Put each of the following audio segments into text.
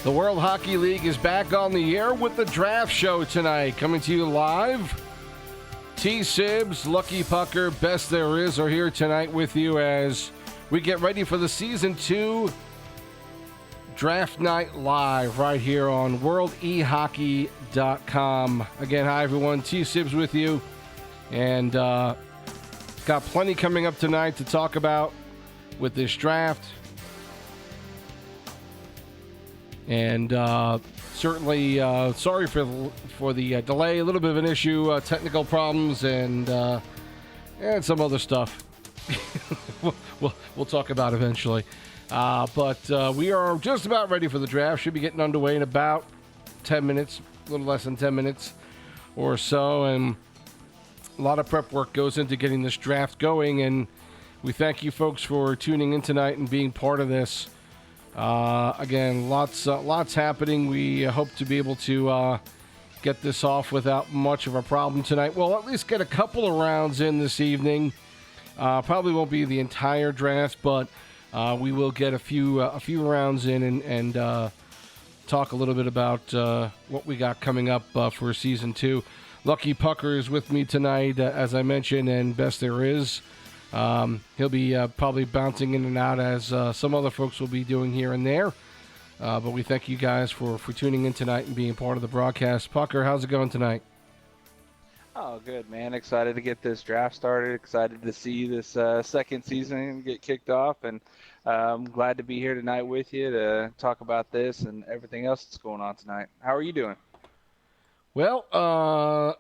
The World Hockey League is back on the air with the draft show tonight. Coming to you live. T-Sibs, Lucky Pucker, Best There Is are here tonight with you as we get ready for the Season 2 Draft Night Live right here on WorldEHockey.com. Again, hi everyone. T-Sibs with you. And got plenty coming up tonight to talk about with this draft. And certainly sorry for the delay, a little bit of an issue, technical problems, and some other stuff we'll talk about eventually. But we are just about ready for the draft. Should be getting underway in about 10 minutes, a little less than 10 minutes or so. And a lot of prep work goes into getting this draft going. And we thank you folks for tuning in tonight and being part of this. Again, lots happening. We hope to be able to get this off without much of a problem tonight. We'll at least get a couple of rounds in this evening. Probably won't be the entire draft, but we will get a few rounds in and talk a little bit about what we got coming up for Season 2. Lucky Pucker is with me tonight, as I mentioned, and Best There Is. He'll be probably bouncing in and out as some other folks will be doing here and there. But we thank you guys for tuning in tonight and being part of the broadcast. Pucker, how's it going tonight? Oh, good, man. Excited to get this draft started. Excited to see this second season get kicked off. And I'm glad to be here tonight with you to talk about this and everything else that's going on tonight. How are you doing? Well, I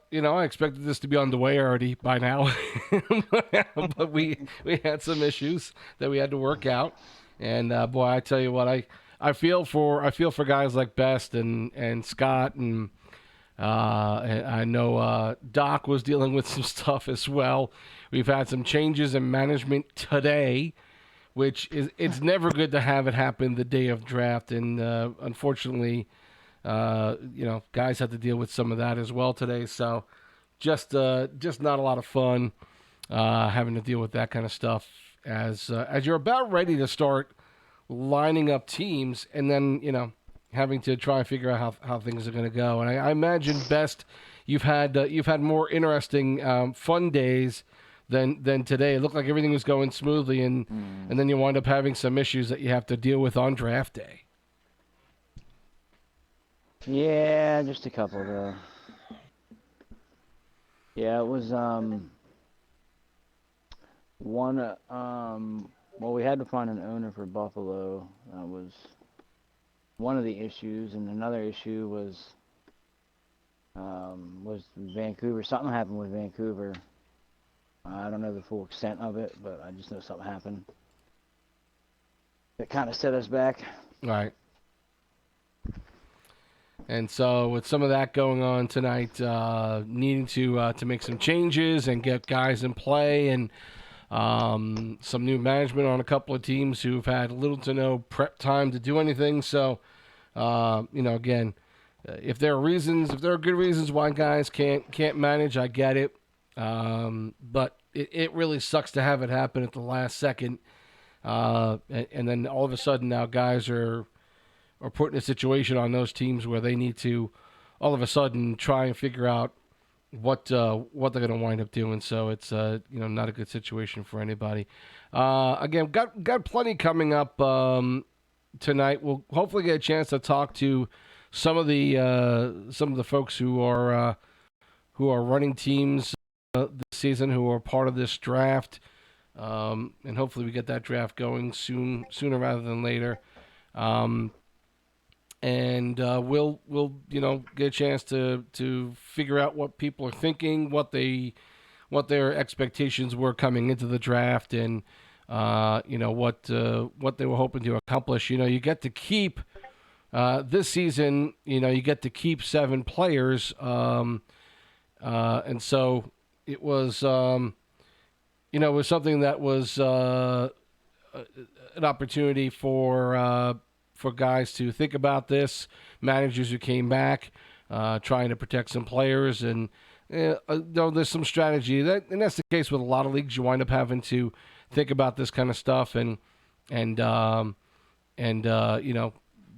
expected this to be on the way already by now, but we had some issues that we had to work out, and boy, I tell you what, I feel for guys like Best and Scott, and I know Doc was dealing with some stuff as well. We've had some changes in management today, which it's never good to have it happen the day of draft, and unfortunately. Guys had to deal with some of that as well today. So just not a lot of fun having to deal with that kind of stuff as you're about ready to start lining up teams and then, having to try and figure out how things are going to go. And I imagine, Best, you've had more interesting, fun days than today. It looked like everything was going smoothly and then you wind up having some issues that you have to deal with on draft day. Yeah, just a couple though. Yeah, it was one well, we had to find an owner for Buffalo. That was one of the issues, and another issue was Vancouver. Something happened with Vancouver. I don't know the full extent of it, but I just know something happened that kind of set us back. Right. And so with some of that going on tonight, needing to make some changes and get guys in play and some new management on a couple of teams who've had little to no prep time to do anything. So, again, if there are good reasons why guys can't manage, I get it. But it really sucks to have it happen at the last second. And then all of a sudden now guys are put in a situation on those teams where they need to all of a sudden try and figure out what they're going to wind up doing. So it's not a good situation for anybody. Again, got plenty coming up tonight. We'll hopefully get a chance to talk to some of the folks who are running teams this season, who are part of this draft, and hopefully we get that draft going sooner rather than later. And we'll get a chance to figure out what people are thinking, what their expectations were coming into the draft, and what they were hoping to accomplish. You get to keep this season. You get to keep 7 players, and so it was it was something that was an opportunity for guys to think about this, managers who came back, trying to protect some players, and there's some strategy. And that's the case with a lot of leagues. You wind up having to think about this kind of stuff and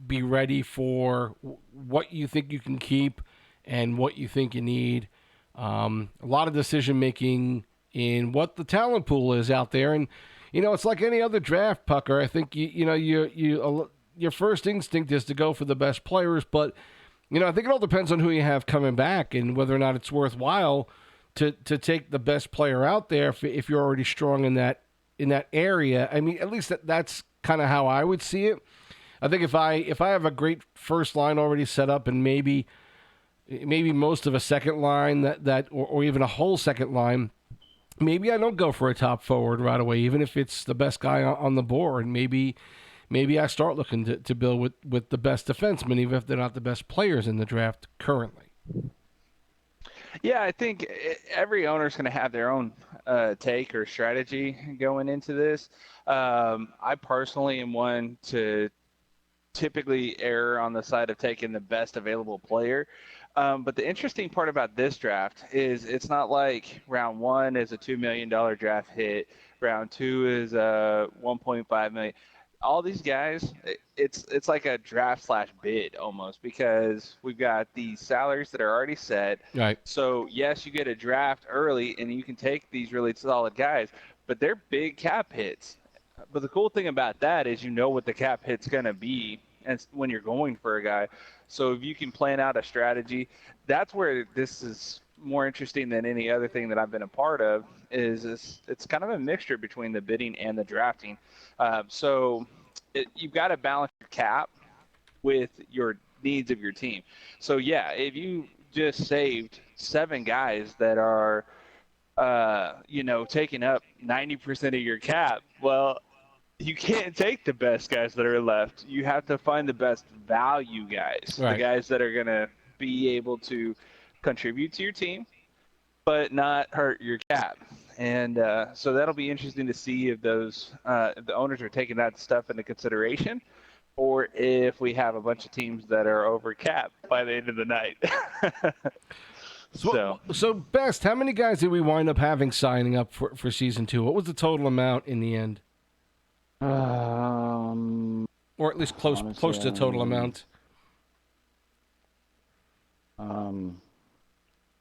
be ready for what you think you can keep and what you think you need. A lot of decision making in what the talent pool is out there, and it's like any other draft, Pucker. I think your first instinct is to go for the best players, but I think it all depends on who you have coming back and whether or not it's worthwhile to take the best player out there if you're already strong in that area. I mean, at least that's kind of how I would see it. I think if I have a great first line already set up and maybe most of a second line or even a whole second line, maybe I don't go for a top forward right away, even if it's the best guy on the board. Maybe I start looking to build with the best defensemen, even if they're not the best players in the draft currently. Yeah, I think every owner's going to have their own take or strategy going into this. I personally am one to typically err on the side of taking the best available player. But the interesting part about this draft is it's not like round 1 is a $2 million draft hit, round 2 is a $1.5 million. All these guys, it's like a draft / bid almost, because we've got these salaries that are already set. Right. So yes, you get a draft early and you can take these really solid guys, but they're big cap hits. But the cool thing about that is what the cap hit's going to be and when you're going for a guy. So if you can plan out a strategy, that's where this is more interesting than any other thing that I've been a part of. It's kind of a mixture between the bidding and the drafting. So you've got to balance your cap with your needs of your team. So yeah, if you just saved 7 guys that are taking up 90% of your cap, well, you can't take the best guys that are left. You have to find the best value guys, right. The guys that are going to be able to contribute to your team, but not hurt your cap. And so that'll be interesting to see if if the owners are taking that stuff into consideration, or if we have a bunch of teams that are over cap by the end of the night. So Best, how many guys did we wind up having signing up for season 2? What was the total amount in the end? Or at least close to the total amount.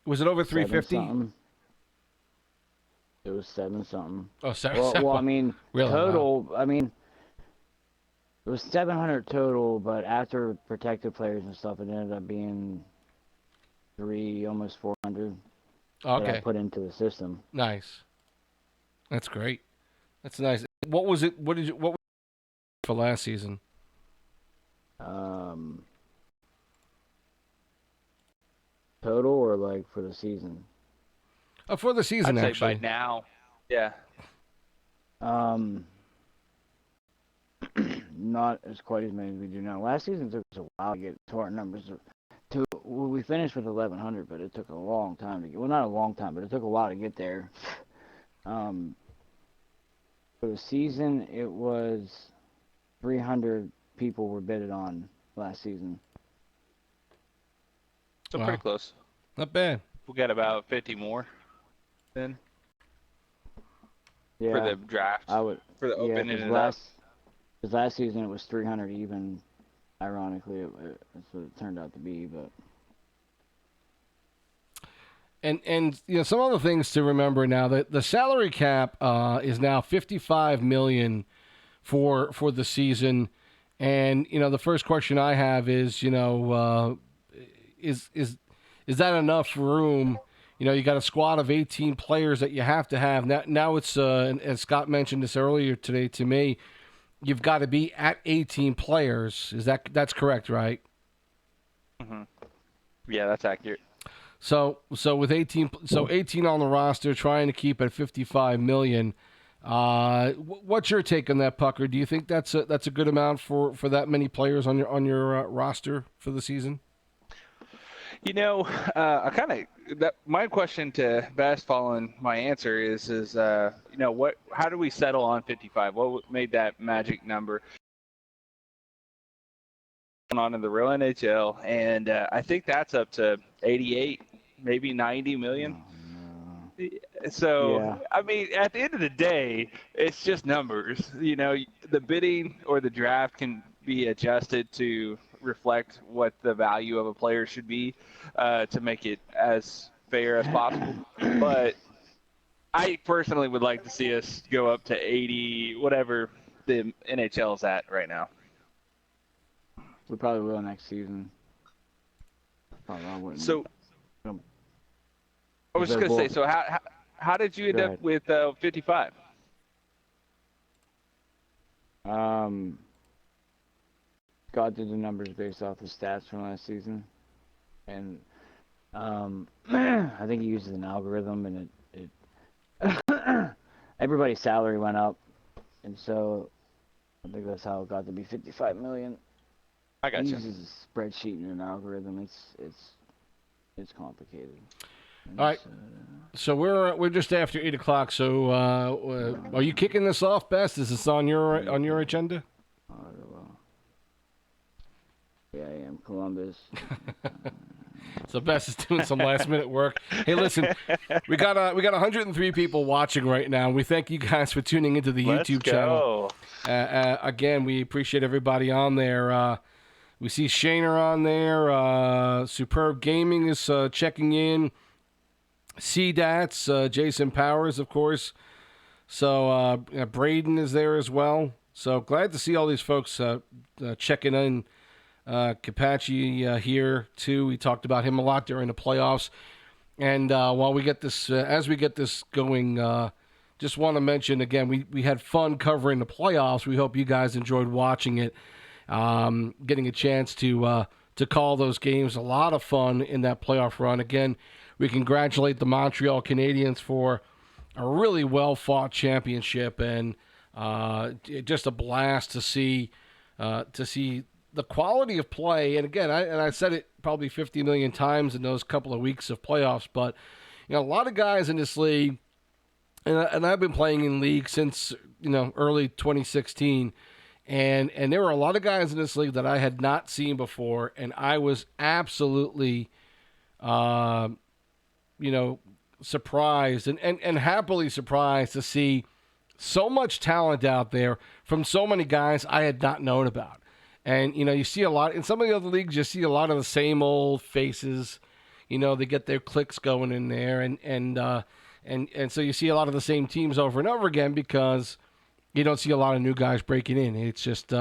Was it over 350? It was 7 something. Oh, 7. Well, I mean, really total. Wow. I mean, it was 700 total, but after protected players and stuff, it ended up being almost 400. Okay. That I put into the system. Nice. That's great. That's nice. What was it? What was it for last season? Total or like for the season? For the season, I'd actually. say by now, yeah. Not as quite as many as we do now. Last season took us a while to get to our numbers. We finished with 1,100, but it took a long time to get. Well, not a long time, but it took a while to get there. For the season, it was 300 people were bidded on last season. So pretty close. Not bad. We'll get about 50 more then. Yeah, for the draft. For the opening it up. Because last season it was 300 even. Ironically, that's what it turned out to be. But and some other things to remember now that the salary cap is now $55 million for the season, and the first question I have is is that enough room? You got a squad of 18 players that you have to have. Now it's, as Scott mentioned this earlier today to me, you've got to be at 18 players. That's correct, right? Mm-hmm. Yeah, that's accurate. So with 18 on the roster, trying to keep at 55 million. What's your take on that, Pucker? Do you think that's a good amount for that many players on your roster for the season? My question to Best following my answer is how do we settle on 55? What made that magic number on in the real NHL? And I think that's up to 88, maybe 90 million. So, yeah. I mean, at the end of the day, it's just numbers. The bidding or the draft can be adjusted to reflect what the value of a player should be to make it as fair as possible. But I personally would like to see us go up to 80, whatever the NHL's at right now. We probably will next season. Probably I wouldn't. So I was just going to say, so how did you end up with 55? God did the numbers based off the stats from last season, and I think he uses an algorithm, and it everybody's salary went up, and so I think that's how it got to be 55 million. I got you. He uses a spreadsheet and an algorithm. It's complicated. All right. So we're just after 8 o'clock. So are you kicking this off, Best? Is this on your agenda? Yeah, I am. Columbus. So Best is doing some last minute work. Hey, listen, we got 103 people watching right now. We thank you guys for tuning into the YouTube channel. Again, we appreciate everybody on there. We see Shaner on there. Superb Gaming is checking in. CDATS, Jason Powers, of course. So Braden is there as well. So glad to see all these folks checking in. Capaci here too. We talked about him a lot during the playoffs. And while we get this, as we get this going, just want to mention again, we had fun covering the playoffs. We hope you guys enjoyed watching it, getting a chance to call those games. A lot of fun in that playoff run. Again, we congratulate the Montreal Canadiens for a really well fought championship, and just a blast to see the quality of play. And again, I said it probably 50 million times in those couple of weeks of playoffs, but a lot of guys in this league, and I've been playing in league since early 2016, and there were a lot of guys in this league that I had not seen before, and I was absolutely surprised and happily surprised to see so much talent out there from so many guys I had not known about. And, you see a lot in some of the other leagues, you see a lot of the same old faces, they get their clicks going in there. And so you see a lot of the same teams over and over again because you don't see a lot of new guys breaking in. It's just,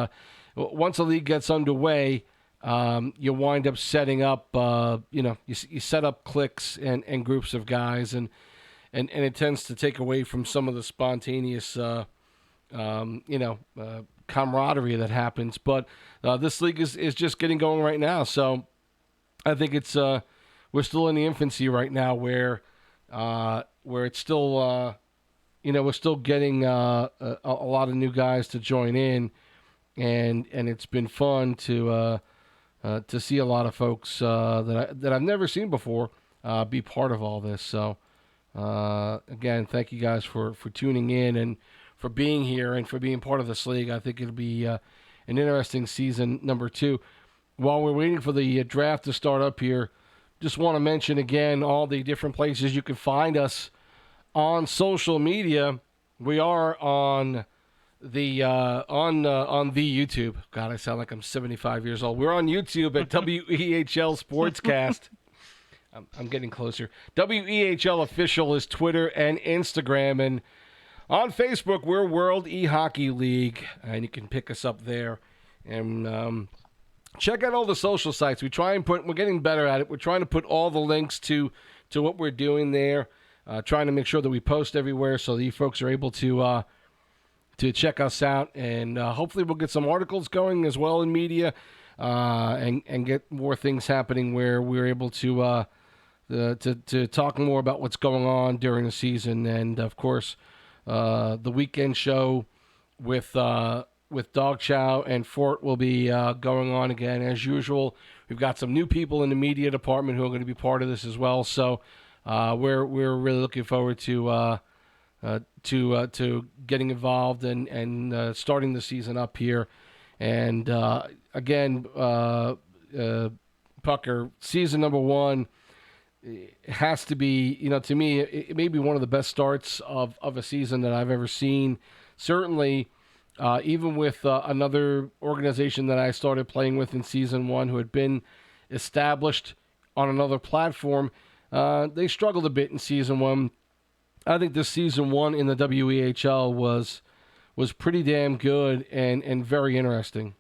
once a league gets underway, you wind up setting up, you set up cliques and groups of guys, and it tends to take away from some of the spontaneous, camaraderie that happens. But this league is just getting going right now. So I think it's we're still in the infancy right now where it's still, we're still getting a lot of new guys to join in, and it's been fun to see a lot of folks that I've never seen before be part of all this. So again, thank you guys for tuning in and for being here and for being part of this league. I think it'll be an interesting season number 2. While we're waiting for the draft to start up here, just want to mention again all the different places you can find us on social media. We are on the YouTube. God, I sound like I'm 75 years old. We're on YouTube at WEHL Sportscast. I'm getting closer. WEHL Official is Twitter and Instagram, and on Facebook, we're World E-Hockey League, and you can pick us up there. And check out all the social sites. We're getting better at it. We're trying to put all the links to what we're doing there, trying to make sure that we post everywhere so that you folks are able to check us out. And hopefully we'll get some articles going as well in media and get more things happening where we're able to talk more about what's going on during the season. And, of course, the weekend show with Dog Chow and Fort will be going on again as usual. We've got some new people in the media department who are going to be part of this as well. So we're really looking forward to getting involved and starting the season up here. And again, Pucker, season number 1. It has to be, to me, it may be one of the best starts of a season that I've ever seen. Certainly, even with another organization that I started playing with in season one who had been established on another platform, they struggled a bit in season one. I think this season one in the WEHL was pretty damn good and very interesting.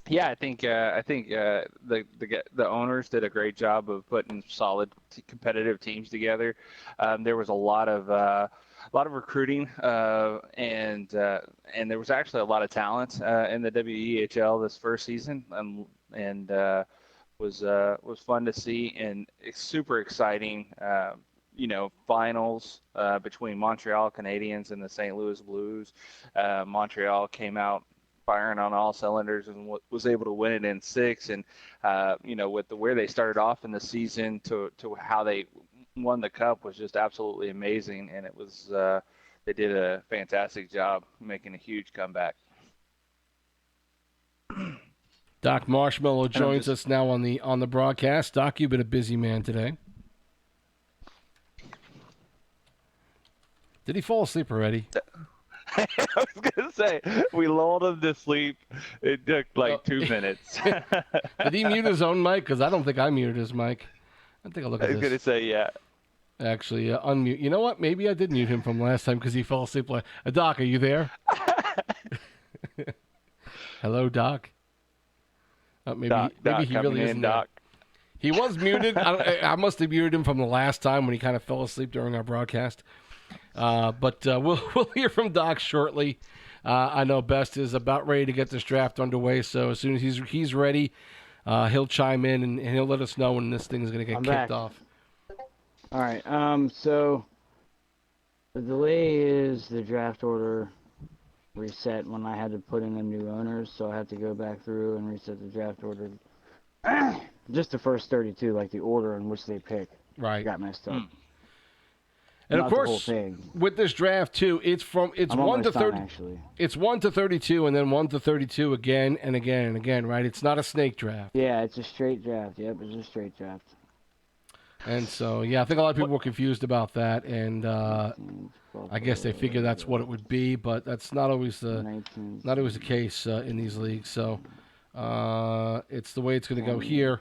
Yeah, the owners did a great job of putting solid competitive teams together. There was a lot of recruiting, and there was actually a lot of talent in the WEHL this first season, and was fun to see, and it's super exciting. Finals between Montreal Canadiens and the St. Louis Blues. Montreal came out firing on all cylinders and was able to win it in 6. And with where they started off in the season to how they won the cup was just absolutely amazing. And it was they did a fantastic job making a huge comeback. Doc Marshmallow joins us now on the broadcast. Doc, you've been a busy man today. Did he fall asleep already? I was going to say, we lulled him to sleep. It took like 2 minutes. Did he mute his own mic? Because I don't think I muted his mic. I'll take a look at this. I was going to say, yeah. Actually, unmute. You know what? Maybe I did mute him from last time because he fell asleep. Doc, are you there? Hello, Doc. Maybe he really isn't Doc. there. He was muted. I must have muted him from the last time when he kind of fell asleep during our broadcast. But we'll hear from Doc shortly. I know Best is about ready to get this draft underway, so as soon as he's ready, he'll chime in and he'll let us know when this thing is going to get kicked off. All right. So the delay is the draft order reset when I had to put in the new owners, so I had to go back through and reset the draft order. Just the first 32, like the order in which they pick, got messed up. And Not of course, with this draft too, it's 1 to 30. Actually. It's 1 to 32, and then 1 to 32 again and again and again. Right? It's not a snake draft. Yeah, it's a straight draft. Yep, it's a straight draft. And so, I think a lot of people were confused about that, and I guess they figure that's what it would be, but that's not always the case in these leagues. So it's the way it's going to go here.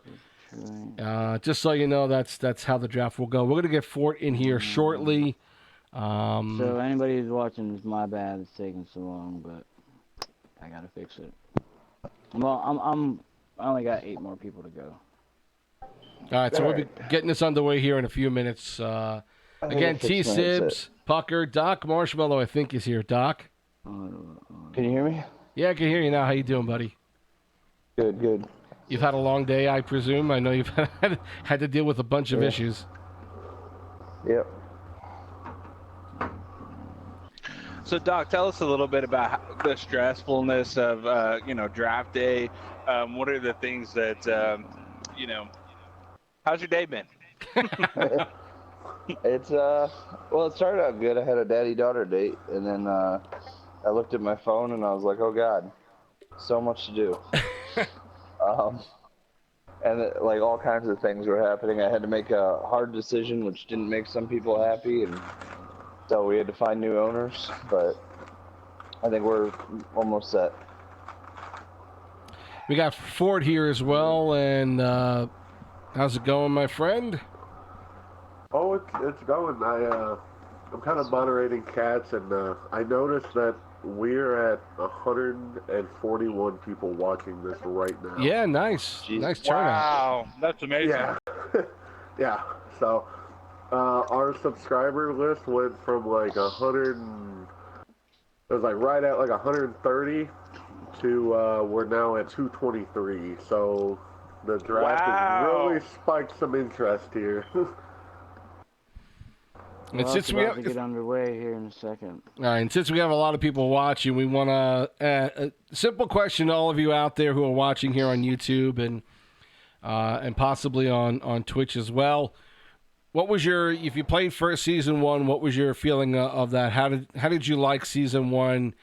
Just so you know, that's how the draft will go. We're going to get Fort in here shortly. So anybody who's watching, it's my bad. It's taking so long, but I got to fix it. Well, I only got 8 more people to go. All right, so we'll be getting this underway here in a few minutes. Again, T-Sibs, Pucker, Doc Marshmallow, I think, is here. Doc? Can you hear me? Yeah, I can hear you now. How you doing, buddy? Good. You've had a long day, I presume. I know you've had to deal with a bunch of issues. Yep. So, Doc, tell us a little bit about the stressfulness of, draft day. What are the things that, how's your day been? It's, it started out good. I had a daddy-daughter date, and then I looked at my phone, and I was like, oh, God, so much to do. And all kinds of things were happening. I had to make a hard decision, which didn't make some people happy, and so we had to find new owners, but I think we're almost set. We got Ford here as well, and how's it going, my friend? Oh, it's going. I'm kind of moderating cats, and I noticed that we're at 141 people watching this right now. Yeah, nice. Jeez. Nice turnout. Wow, that's amazing. Yeah. Yeah. So our subscriber list went from 100, it was right at 130 to we're now at 223. So the draft has really spiked some interest here. And since we have to get underway here in a second. All right, and since we have a lot of people watching, we want to a simple question to all of you out there who are watching here on YouTube and possibly on Twitch as well. What was if you played first season 1, what was your feeling of that? How did you like season 1?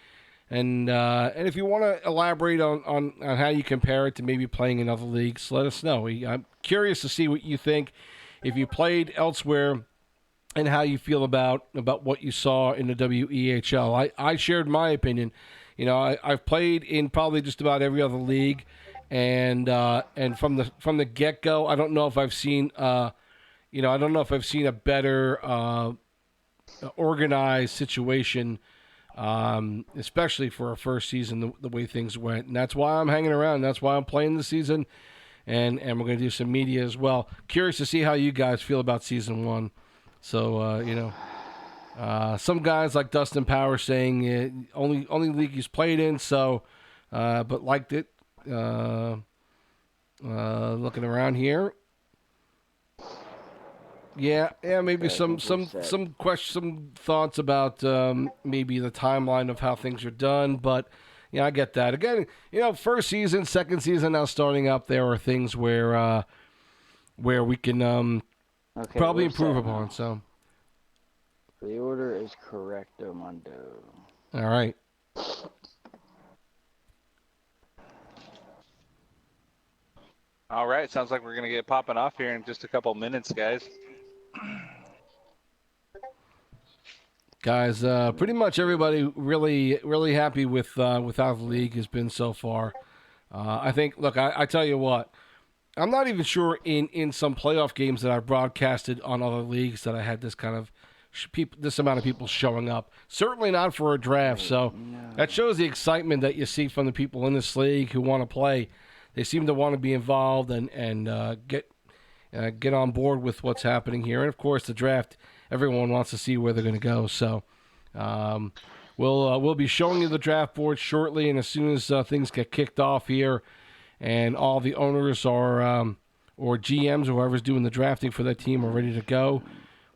And if you want to elaborate on how you compare it to maybe playing in other leagues, let us know. I'm curious to see what you think. If you played elsewhere and how you feel about what you saw in the WEHL. I shared my opinion. You know, I've played in probably just about every other league, and from the get go, I don't know if I've seen I don't know if I've seen a better organized situation, especially for a first season, the way things went, and that's why I'm hanging around. That's why I'm playing the season, and we're going to do some media as well. Curious to see how you guys feel about season one. So some guys like Dustin Power saying only league he's played in, so but liked it. Looking around here, yeah, maybe Okay, I some think we're set. some thoughts about maybe the timeline of how things are done, but yeah, I get that. Again, first season, second season now starting up, there are things where we can Okay, probably we're improve set upon. now. So, The order is correcto mundo. all right. All right, sounds like we're gonna get popping off here in just a couple minutes, guys. Guys, pretty much everybody really happy with how the league has been so far. I think. Look, I tell you what, I'm not even sure in some playoff games that I've broadcasted on other leagues that I had this kind of this amount of people showing up. Certainly not for a draft. So that shows the excitement that you see from the people in this league who want to play. They seem to want to be involved and get on board with what's happening here. And of course, the draft. Everyone wants to see where they're going to go. So we'll be showing you the draft board shortly, and as soon as things get kicked off here, and all the owners are or GMs or whoever's doing the drafting for that team are ready to go,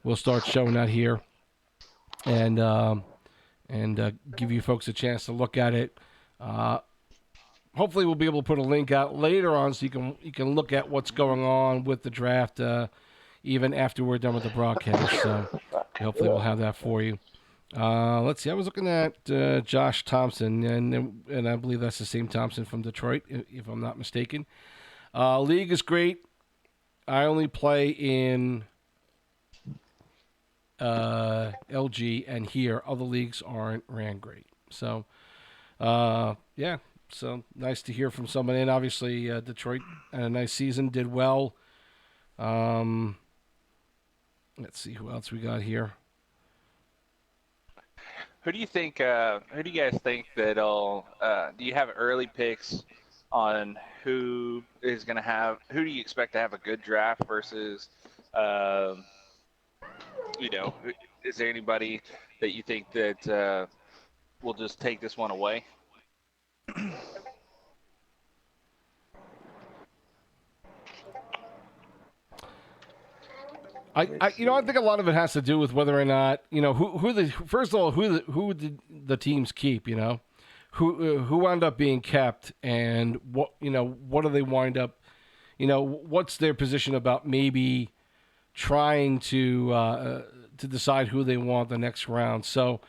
we'll start showing that here, and give you folks a chance to look at it. Hopefully, we'll be able to put a link out later on so you can look at what's going on with the draft. Even after we're done with the broadcast. So hopefully we'll have that for you. Let's see. I was looking at Josh Thompson, and I believe that's the same Thompson from Detroit, if I'm not mistaken. League is great. I only play in LG, and here other leagues aren't ran great. So, yeah. So nice to hear from somebody. And obviously, Detroit had a nice season, did well. Let's see who else we got here. Who do you think? Who do you guys think that'll? Do you have early picks on who is going to have? Who do you expect to have a good draft versus? Is there anybody that you think that will just take this one away? I think a lot of it has to do with whether or not who the teams keep. Who wound up being kept, and what do they wind up, what's their position about maybe trying to decide who they want the next round. So,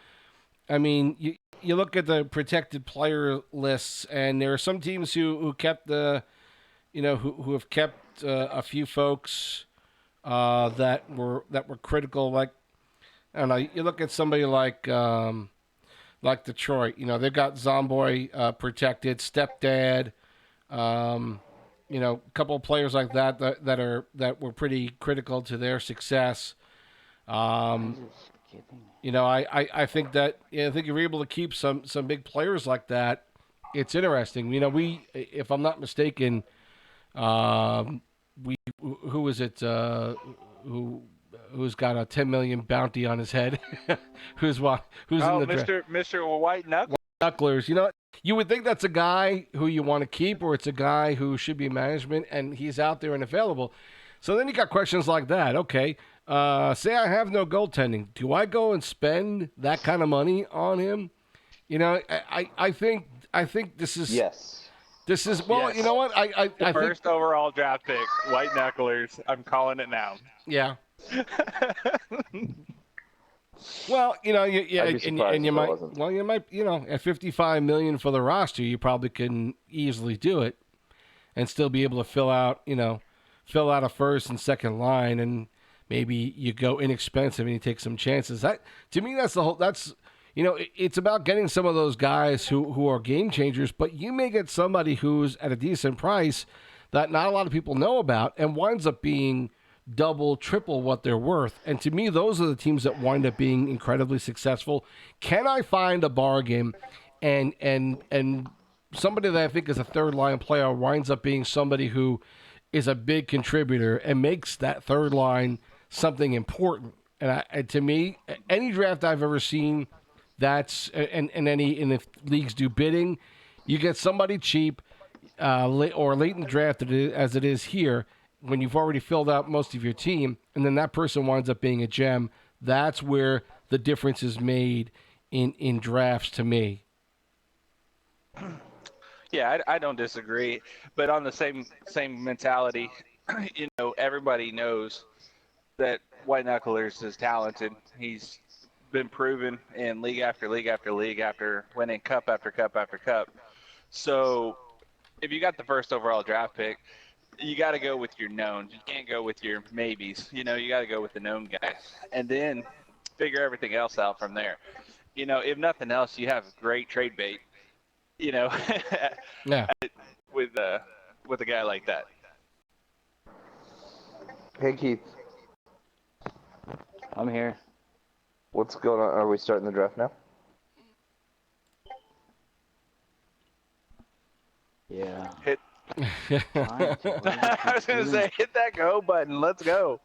I mean, you look at the protected player lists, and there are some teams who kept who have kept a few folks. That were critical. Like, I don't know. You look at somebody like Detroit. They've got Zomboy protected, Stepdad. A couple of players like that were pretty critical to their success. I think that I think if you're able to keep some big players like that, it's interesting. If I'm not mistaken. Who is it? Who's got a 10 million bounty on his head? Who's in the draft? Mr. White Knuckles. Knucklers. You would think that's a guy who you want to keep, or it's a guy who should be management, and he's out there and available. So then you got questions like that. Okay, say I have no goaltending. Do I go and spend that kind of money on him? I think this is Yes. This is well. Yes. You know what? I First overall draft pick, White Knucklers. I'm calling it now. Yeah. Well, you might, at $55 million for the roster, you probably can easily do it, and still be able to fill out a first and second line, and maybe you go inexpensive and you take some chances. That to me, that's the whole. That's it's about getting some of those guys who are game changers. But you may get somebody who's at a decent price that not a lot of people know about and winds up being double, triple what they're worth. And to me, those are the teams that wind up being incredibly successful. Can I find a bargain and somebody that I think is a third line player winds up being somebody who is a big contributor and makes that third line something important? And to me, any draft I've ever seen, that's and if leagues do bidding, you get somebody cheap late in the draft as it is here, when you've already filled out most of your team, and then that person winds up being a gem. That's where the difference is made in drafts to me. Yeah, I don't disagree, but on the same mentality, everybody knows that White Knucklers is talented. He's been proven in league after league after league after winning cup after cup after cup. So if you got the first overall draft pick, you got to go with your knowns. You can't go with your maybes. You got to go with the known guys, and then figure everything else out from there. If nothing else, you have great trade bait. Yeah. with a guy like that. Hey Keith, I'm here. what's going on? Are we starting the draft now? Yeah. Hit. I I was gonna say, hit that go button. Let's go.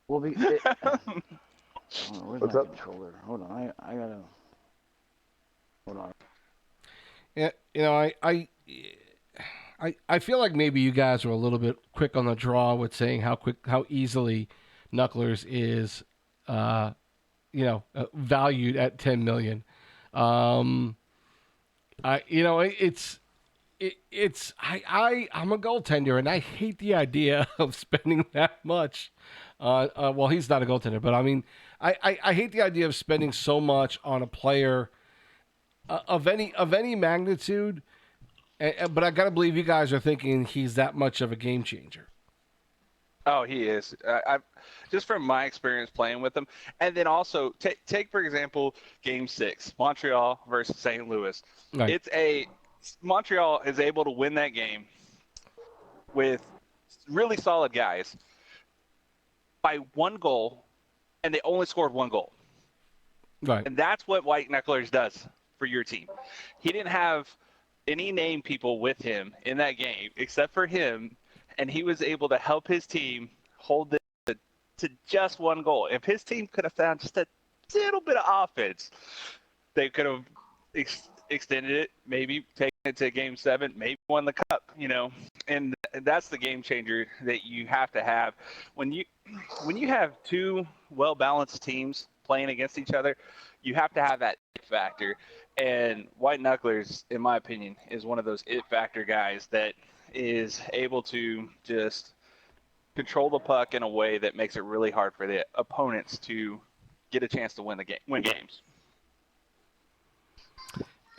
Well, where's What's my up? controller? Hold on, I gotta. Hold on. Yeah, I feel like maybe you guys were a little bit quick on the draw with saying how easily Knucklers is, valued at $10 million. I'm a goaltender and I hate the idea of spending that much. Well, he's not a goaltender, but I mean, I hate the idea of spending so much on a player of any magnitude. But I gotta believe you guys are thinking he's that much of a game changer. Oh, he is. I just from my experience playing with him, and then also take for example Game 6, Montreal versus St. Louis. Right. Montreal is able to win that game with really solid guys by one goal, and they only scored one goal. Right. And that's what White Knucklers does for your team. He didn't have any name people with him in that game except for him, and he was able to help his team hold it to just one goal. If his team could have found just a little bit of offense, they could have extended it, maybe taken it to Game 7, maybe won the cup, and that's the game changer that you have to have when you have two well-balanced teams playing against each other. You have to have that factor. And White Knucklers, in my opinion, is one of those it factor guys that is able to just control the puck in a way that makes it really hard for the opponents to get a chance to win games.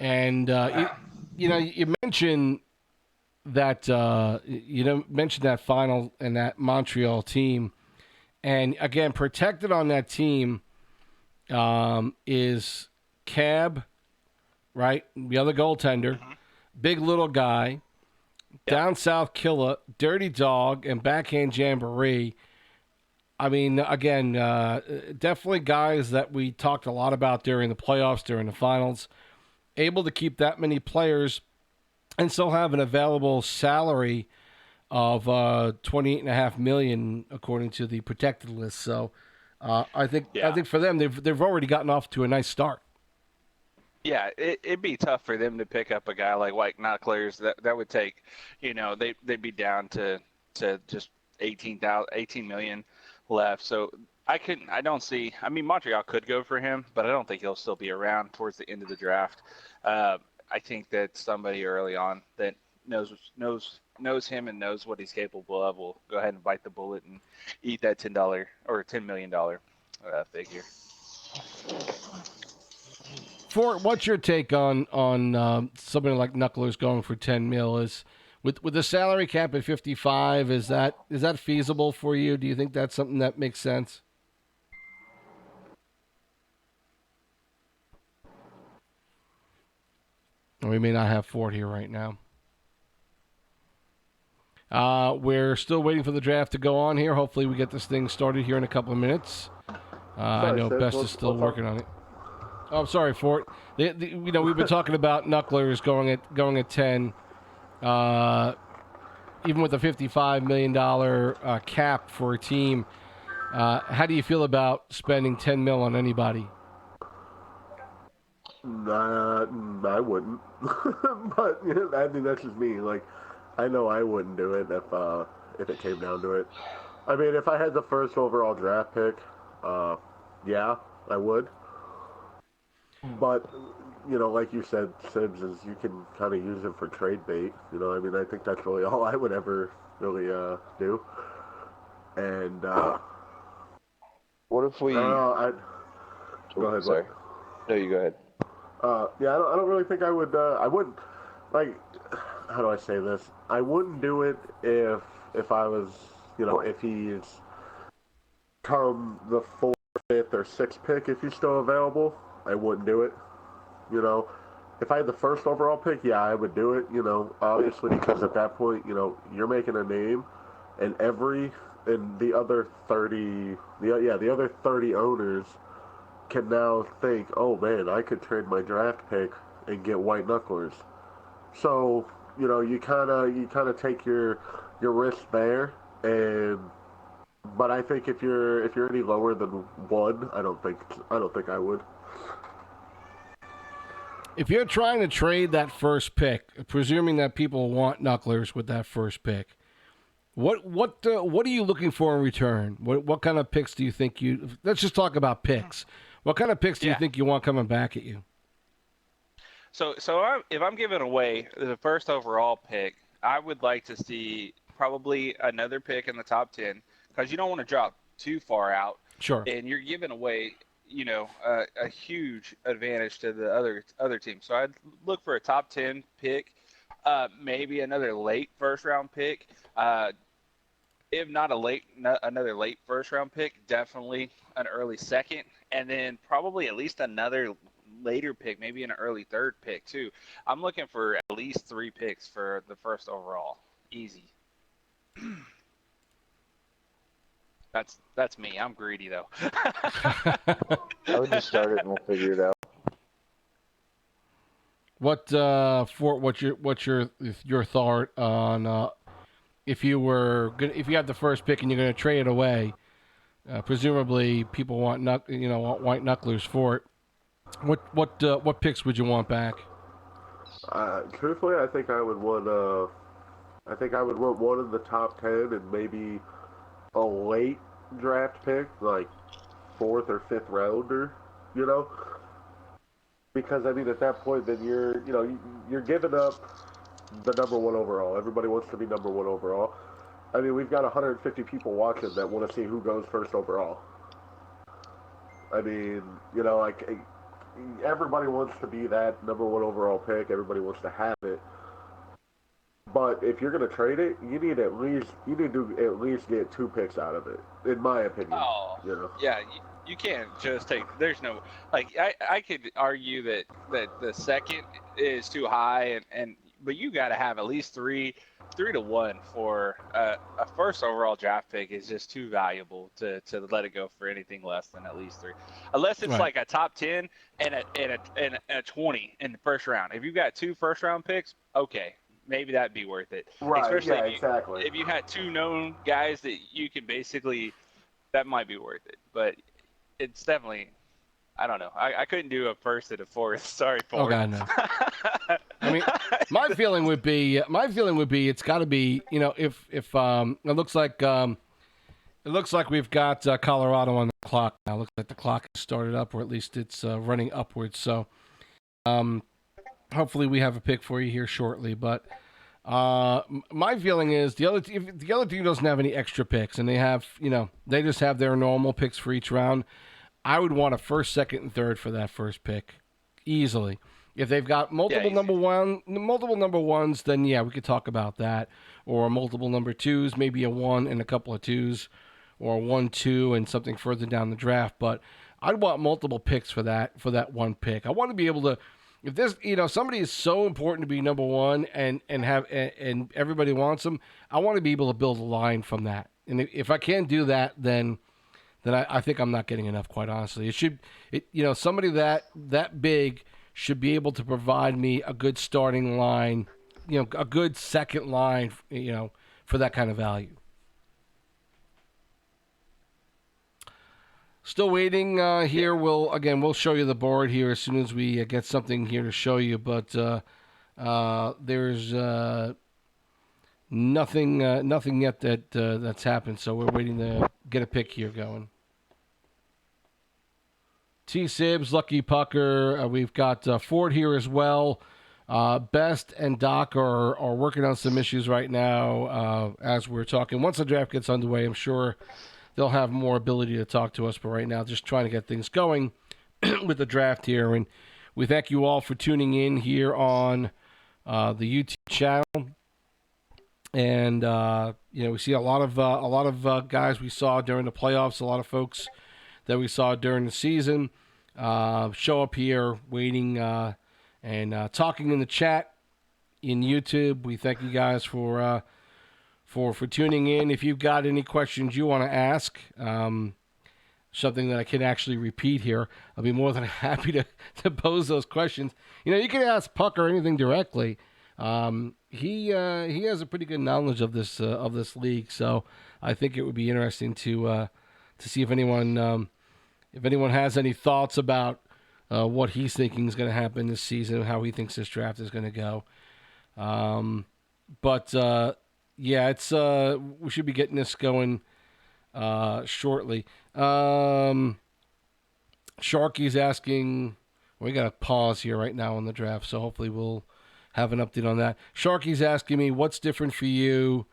And you mentioned that final and that Montreal team, and again, protected on that team is Cab. Right, the other goaltender, big little guy, down south killer, dirty dog, and backhand jamboree. I mean, again, definitely guys that we talked a lot about during the playoffs, during the finals. Able to keep that many players and still have an available salary of $28.5 million according to the protected list. So, I think for them, they've already gotten off to a nice start. Yeah, it'd be tough for them to pick up a guy like White Knucklers. That would take, they'd be down to just 18 million left. So I don't see. I mean, Montreal could go for him, but I don't think he'll still be around towards the end of the draft. I think that somebody early on that knows him and knows what he's capable of will go ahead and bite the bullet and eat that $10 or $10 million figure. Fort, what's your take on somebody like Knucklers going for $10 million? Is with the salary cap at 55, is that feasible for you? Do you think that's something that makes sense? We may not have Ford here right now. We're still waiting for the draft to go on here. Hopefully we get this thing started here in a couple of minutes. I know Sid, Best is still working on it. Oh, I'm sorry, Ford. We've been talking about knucklers going at 10. Even with a $55 million cap for a team, how do you feel about spending $10 million on anybody? I wouldn't. But I mean, that's just me. Like, I know I wouldn't do it if it came down to it. I mean, if I had the first overall draft pick, yeah, I would. But like you said, Sims, is you can kind of use him for trade bait. I mean, I think that's really all I would ever really do. And what if we? go ahead. Sorry. What? No, you go ahead. Yeah, I don't really think I would. I wouldn't. Like, how do I say this? I wouldn't do it if I was, if he's come the fourth, fifth, or sixth pick, if he's still available. I wouldn't do it. If I had the first overall pick, yeah, I would do it. Obviously because at that point, you're making a name, and the other 30 owners can now think, oh man, I could trade my draft pick and get white knucklers. So you kind of take your risk there, but I think if you're any lower than one, I don't think I would. If you're trying to trade that first pick, presuming that people want knucklers with that first pick, what are you looking for in return? What kind of picks do you think you? Let's just talk about picks. What kind of picks do you think you want coming back at you? So if I'm giving away the first overall pick, I would like to see probably another pick in the top 10, because you don't want to drop too far out. Sure. And you're giving away, a huge advantage to the other team. So I'd look for a top 10 pick, maybe another late first round pick. If not another late first round pick, definitely an early second, and then probably at least another later pick, maybe an early third pick too. I'm looking for at least 3 picks for the first overall. Easy. That's me. I'm greedy though. I would just start it and we'll figure it out. What's your thought on if you have the first pick and you're going to trade it away? Presumably, people want white knucklers for it. What picks would you want back? Truthfully, I think I would want one in the top 10 and maybe a late draft pick, like 4th or 5th rounder, because I mean at that point then you're giving up the number 1 overall. Everybody wants to be number 1 overall. I mean, we've got 150 people watching that want to see who goes first overall. I mean, like everybody wants to be that number 1 overall pick. Everybody wants to have it. But if you're going to trade it, you need to at least get 2 picks out of it, in my opinion. Oh, yeah, you can't just take. There's no I could argue that the second is too high, but you got to have at least 3 to 1 for a first overall draft pick is just too valuable to let it go for anything less than at least 3, unless it's like a top 10 and a 20 in the first round. If you've got 2 first round picks, okay. Maybe that'd be worth it. Right, especially exactly. If you had 2 known guys that you can basically, that might be worth it. But it's definitely, I don't know. I couldn't do a first and a fourth. Sorry, Ford. Oh God, no. I mean, my feeling would be it's got to be, if it looks like we've got Colorado on the clock now. It looks like the clock has started up, or at least it's running upwards. So, hopefully we have a pick for you here shortly. But my feeling is if the other team doesn't have any extra picks and they have, they just have their normal picks for each round, I would want a first, second, and third for that first pick easily. If they've got multiple number ones, then yeah, we could talk about that. Or multiple number 2s, maybe a 1 and a couple of 2s, or 1, 2, and something further down the draft. But I'd want multiple picks for that 1 pick. I want to be able to, if this, somebody is so important to be number one and everybody wants them, I want to be able to build a line from that. And if I can't do that, then I think I'm not getting enough. Quite honestly, somebody that big should be able to provide me a good starting line, a good second line, for that kind of value. Still waiting here. We'll show you the board here as soon as we get something here to show you. But there's nothing yet that's happened. So we're waiting to get a pick here going. T. Sibs, Lucky Pucker. We've got Ford here as well. Best and Doc are working on some issues right now as we're talking. Once the draft gets underway, I'm sure they'll have more ability to talk to us. But right now, just trying to get things going with the draft here. And we thank you all for tuning in here on the YouTube channel. And we see a lot of guys we saw during the playoffs. A lot of folks that we saw during the season show up here, waiting and talking in the chat in YouTube. We thank you guys for tuning in. If you've got any questions you want to ask, something that I can actually repeat here, I'll be more than happy to pose those questions. You can ask Pucker anything directly. He has a pretty good knowledge of this league, so I think it would be interesting to see if anyone has any thoughts about what he's thinking is going to happen this season, how he thinks this draft is going to go. Yeah, it's we should be getting this going shortly. Sharky's asking. We got to pause here right now on the draft, so hopefully we'll have an update on that. Sharky's asking me what's different for you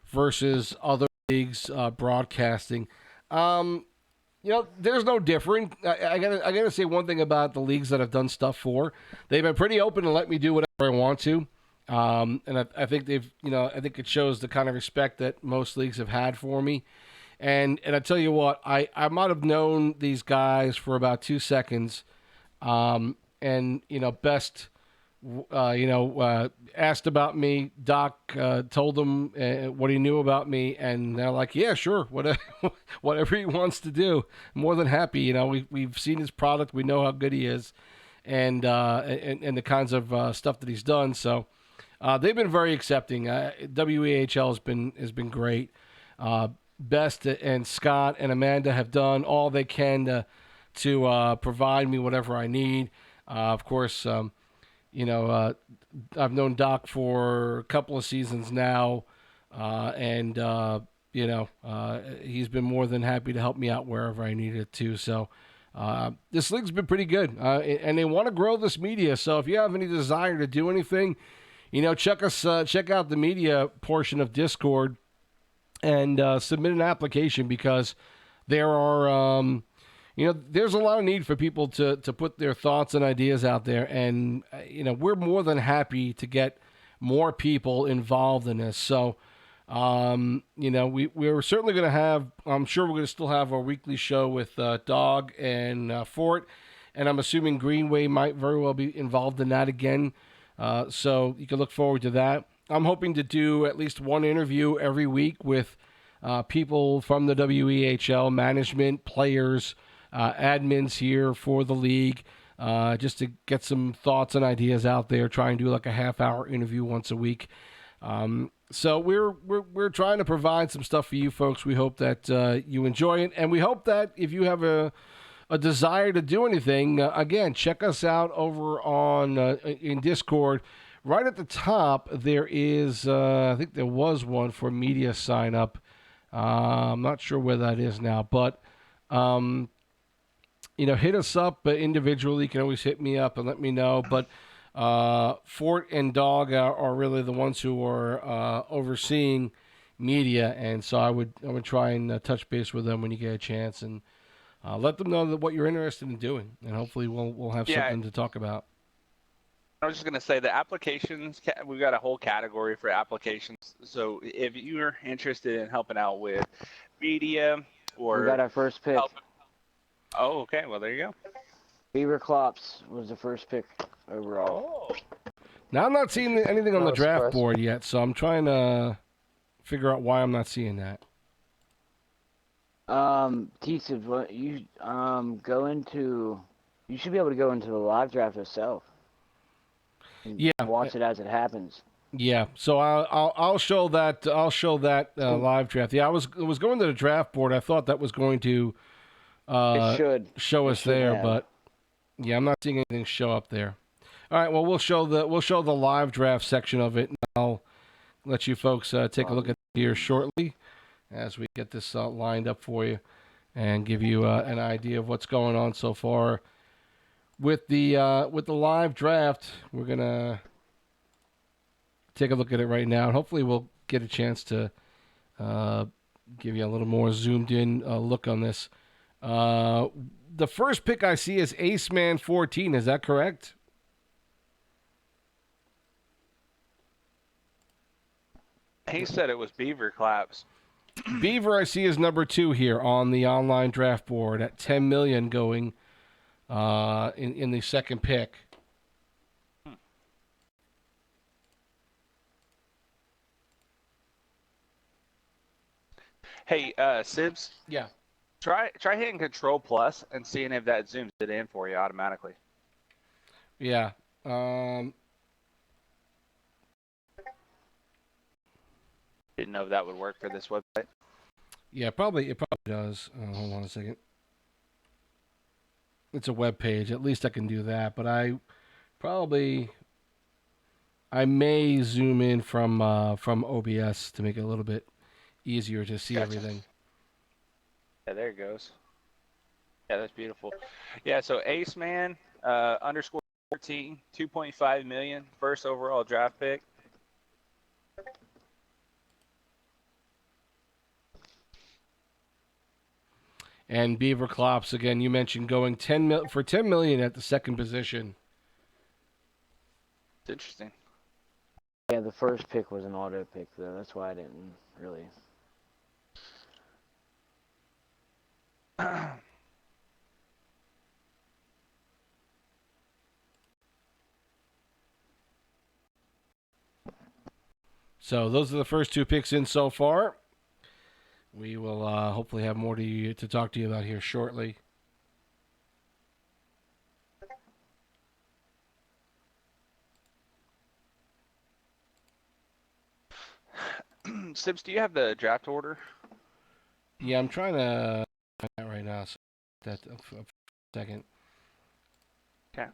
versus other leagues broadcasting. There's no different. I gotta say one thing about the leagues that I've done stuff for. They've been pretty open to let me do whatever I want to. And I think I think it shows the kind of respect that most leagues have had for me. And I tell you what, I might have known these guys for about 2 seconds. Best, asked about me. Doc told them what he knew about me, and they're like, yeah, sure, whatever he wants to do. More than happy. We've seen his product. We know how good he is, and the kinds of stuff that he's done. So. They've been very accepting. WEHL has been great. Best and Scott and Amanda have done all they can to provide me whatever I need. Of course, I've known Doc for a couple of seasons now, and he's been more than happy to help me out wherever I needed to. So. This league's been pretty good, and they want to grow this media. So if you have any desire to do anything, check out the media portion of Discord and submit an application, because there are, there's a lot of need for people to put their thoughts and ideas out there. And, we're more than happy to get more people involved in this. So, we're certainly going to have, I'm sure we're going to still have our weekly show with Dog and Fort. And I'm assuming Greenway might very well be involved in that again. So you can look forward to that. I'm hoping to do at least one interview every week with people from the WEHL, management, players, admins here for the league, just to get some thoughts and ideas out there. Try and do like a half-hour interview once a week. So we're trying to provide some stuff for you folks. We hope that you enjoy it, and we hope that if you have a desire to do anything, again, check us out over on in Discord. Right at the top, there is, I think there was one for media sign up. I'm not sure where that is now, but, hit us up individually. You can always hit me up and let me know. But Fort and Dog are really the ones who are overseeing media, and so I would try and touch base with them when you get a chance, and let them know what you're interested in doing, and hopefully we'll have something to talk about. I was just going to say the applications, we've got a whole category for applications. So if you're interested in helping out with media or... We got our first pick. Oh, okay. Well, there you go. Beaver Klops was the first pick. overall. Oh. Now I'm not seeing anything on Not the a draft surprise. board yet, so I'm trying to figure out why I'm not seeing that. T-Sibs, what you go into? You should be able to go into the live draft itself and Yeah, watch it as it happens. yeah. So I'll show that live draft. Yeah, I was going to the draft board. I thought that was going to It should. show It us should there, have. but yeah, I'm not seeing anything show up there. All right, well we'll show the live draft section of it, and I'll let you folks take a look at it here shortly as we get this lined up for you and give you an idea of what's going on so far with the live draft. We're gonna take a look at it right now, and hopefully we'll get a chance to give you a little more zoomed in look on this. The first pick I see is Ace Man 14. Is that correct? He said it was Beaver Claps. Beaver I see is number 2 here on the online draft board at 10 million going in the second pick. Hey, Sibs, Yeah. try hitting Control Plus and seeing if that zooms it in for you automatically. Yeah. Didn't know if that would work for this website. Yeah, it probably does. Hold on a second. It's a web page. At least I can do that. But I may zoom in from OBS to make it a little bit easier to see Gotcha. everything. Yeah, there it goes. Yeah, that's beautiful. Yeah, so Ace Man underscore 14, 2.5 million, first overall draft pick. And Beaver Klops again. You mentioned going 10 million at the second position. It's interesting. Yeah, the first pick was an auto pick though. That's why I didn't really. So those are the first 2 picks in so far. We will hopefully have more to talk to you about here shortly. Sibs, do you have the draft order? Yeah, I'm trying to find that right now. So that for a second. Okay.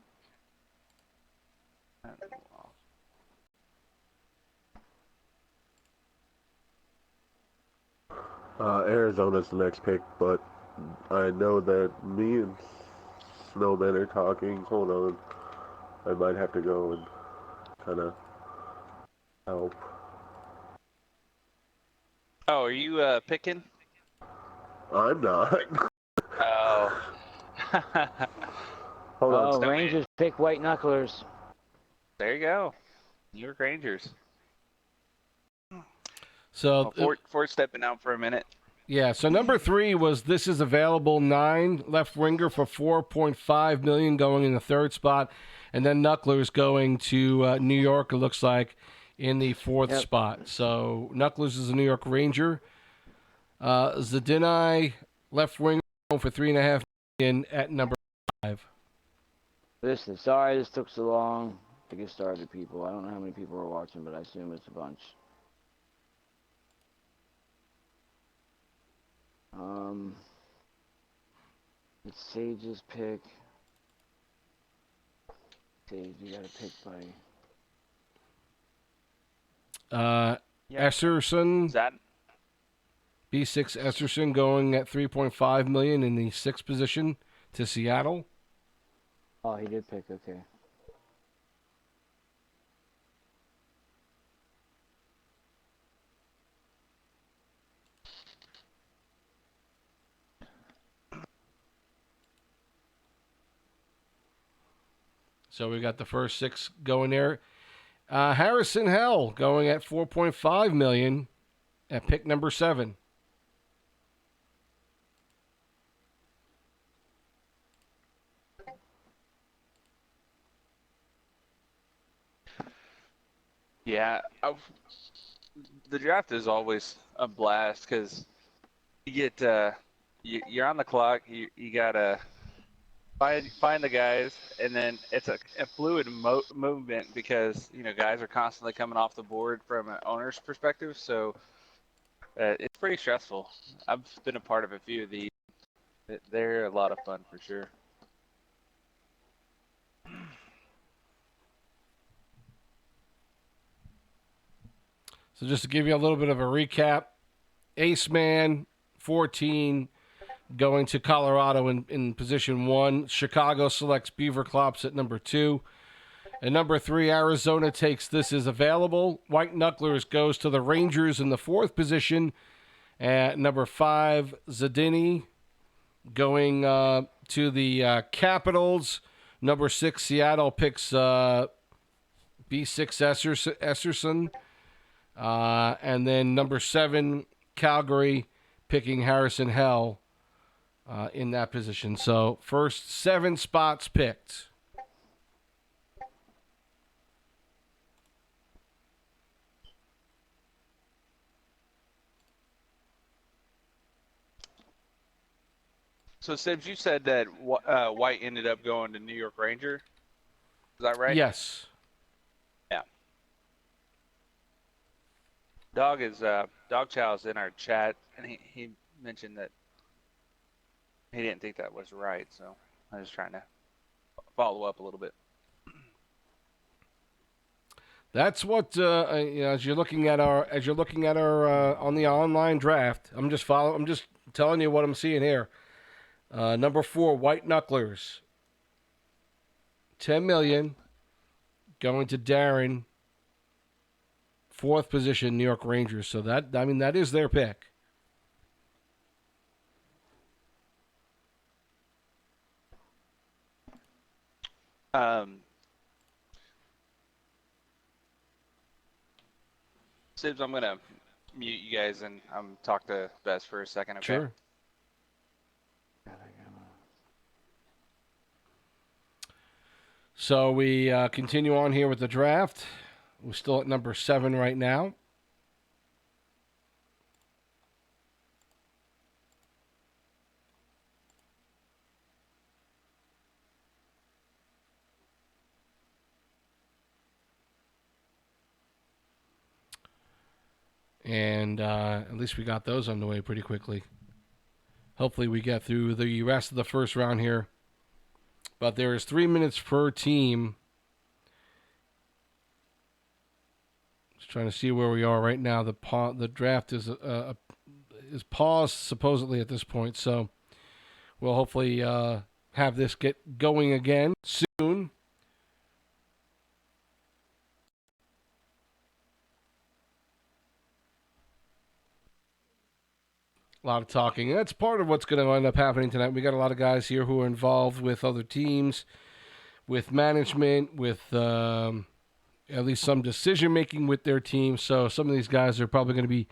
Arizona's the next pick, but I know that me and Snowman are talking. Hold on. I might have to go and kind of help. Oh, are you picking? I'm not. Oh. Hold on. Oh, Snowman. Rangers pick white knucklers. There you go. New York Rangers. So Ford stepping out for a minute. yeah, so number 3 was This Is Available 9, left winger for 4.5 million going in the third spot, and then Knucklers going to New York. It looks like in the fourth spot. So Knucklers is a New York Ranger. Zdinai, left winger, going for 3.5 million at number 5. Listen, sorry this took so long to get started, people. I don't know how many people are watching, but I assume it's a bunch. It's Sage's pick. Sage, you got to pick by. Esserson, Is that B6 Esserson going at 3.5 million in the 6th position to Seattle. Oh, he did pick. Okay. So we got the first 6 going there. Harrison Hell going at 4.5 million at pick number 7. Yeah, the draft is always a blast because you get you're on the clock. You gotta find the guys, and then it's a fluid movement because guys are constantly coming off the board from an owner's perspective. So it's pretty stressful. I've been a part of a few of these. They're a lot of fun for sure. So just to give you a little bit of a recap, Ace Man, 14, going to Colorado in position 1. Chicago selects Beaver Clops at number 2. At number 3, Arizona takes This Is Available. White Knucklers goes to the Rangers in the 4th position. At number 5, Zadini going to the Capitals. Number 6, Seattle picks B6 Esserson. And then number 7, Calgary picking Harrison Hell in that position. So first 7 spots picked. So, Sibs, you said that White ended up going to New York Ranger. Is that right? Yes. Yeah. Dog Chow's in our chat, and he mentioned that he didn't think that was right. So I was trying to follow up a little bit. That's what as you're looking at our on the online draft. I'm just telling you what I'm seeing here. Number 4, White Knucklers. 10 million going to Darren. 4th position, New York Rangers. So that is their pick. Sibs, I'm gonna mute you guys and talk to Bess for a second. Okay. Sure. So we continue on here with the draft. We're still at number 7 right now. And at least we got those underway pretty quickly. Hopefully we get through the rest of the first round here. But there is 3 minutes per team. Just trying to see where we are right now. The draft is paused supposedly at this point. So we'll hopefully have this get going again soon. A lot of talking. That's part of what's going to end up happening tonight. We got a lot of guys here who are involved with other teams, with management, with at least some decision making with their team. So some of these guys are probably going to be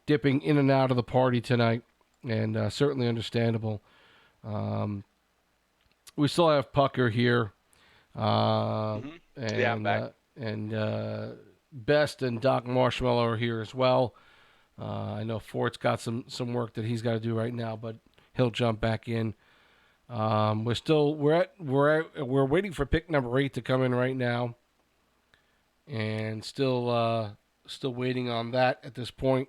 dipping in and out of the party tonight, and certainly understandable. We still have Pucker here, and Yeah, I'm back. and Best and Doc Marshmallow are here as well. I know Fort's got some work that he's got to do right now, but he'll jump back in. We're waiting for pick number 8 to come in right now, and still waiting on that at this point.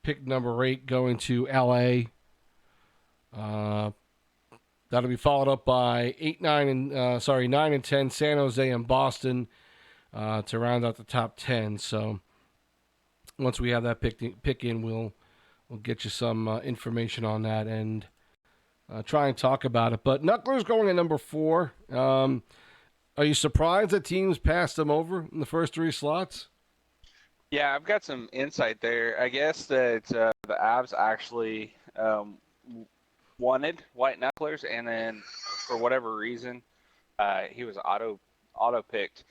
Pick number 8 going to LA. That'll be followed up by 9 and 10, San Jose and Boston to round out the top 10. So once we have that pick in, we'll get you some information on that and try and talk about it. But Knuckler's going at number 4. Are you surprised that teams passed them over in the first 3 slots? Yeah, I've got some insight there. I guess that the Avs actually wanted White Knucklers, and then for whatever reason, he was auto picked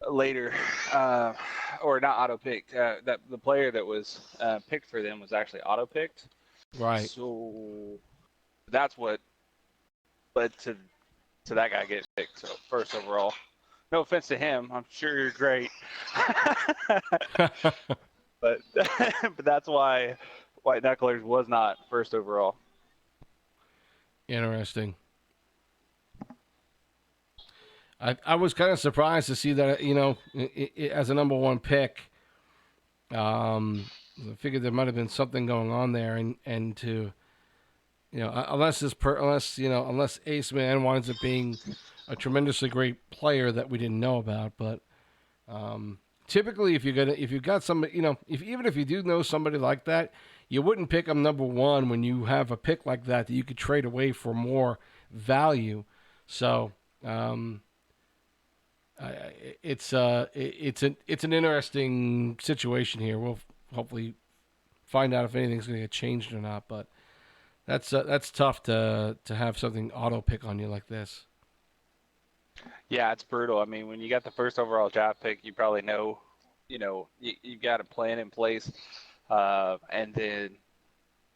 later, or not auto picked. That the player that was picked for them was actually auto picked. Right. So That's what led to that guy getting picked so first overall. No offense to him, I'm sure you're great, but but that's why White Knucklers was not first overall. Interesting. I was kind of surprised to see that, as a number one pick. I figured there might have been something going on there, and to, unless unless Ace Man winds up being a tremendously great player that we didn't know about, but typically if you've got somebody, even if you do know somebody like that, you wouldn't pick them number one when you have a pick like that you could trade away for more value. So. It's an interesting situation here. We'll hopefully find out if anything's going to get changed or not. But that's tough to have something auto pick on you like this. Yeah, it's brutal. I mean, when you got the first overall draft pick, you probably know, you've got a plan in place, and then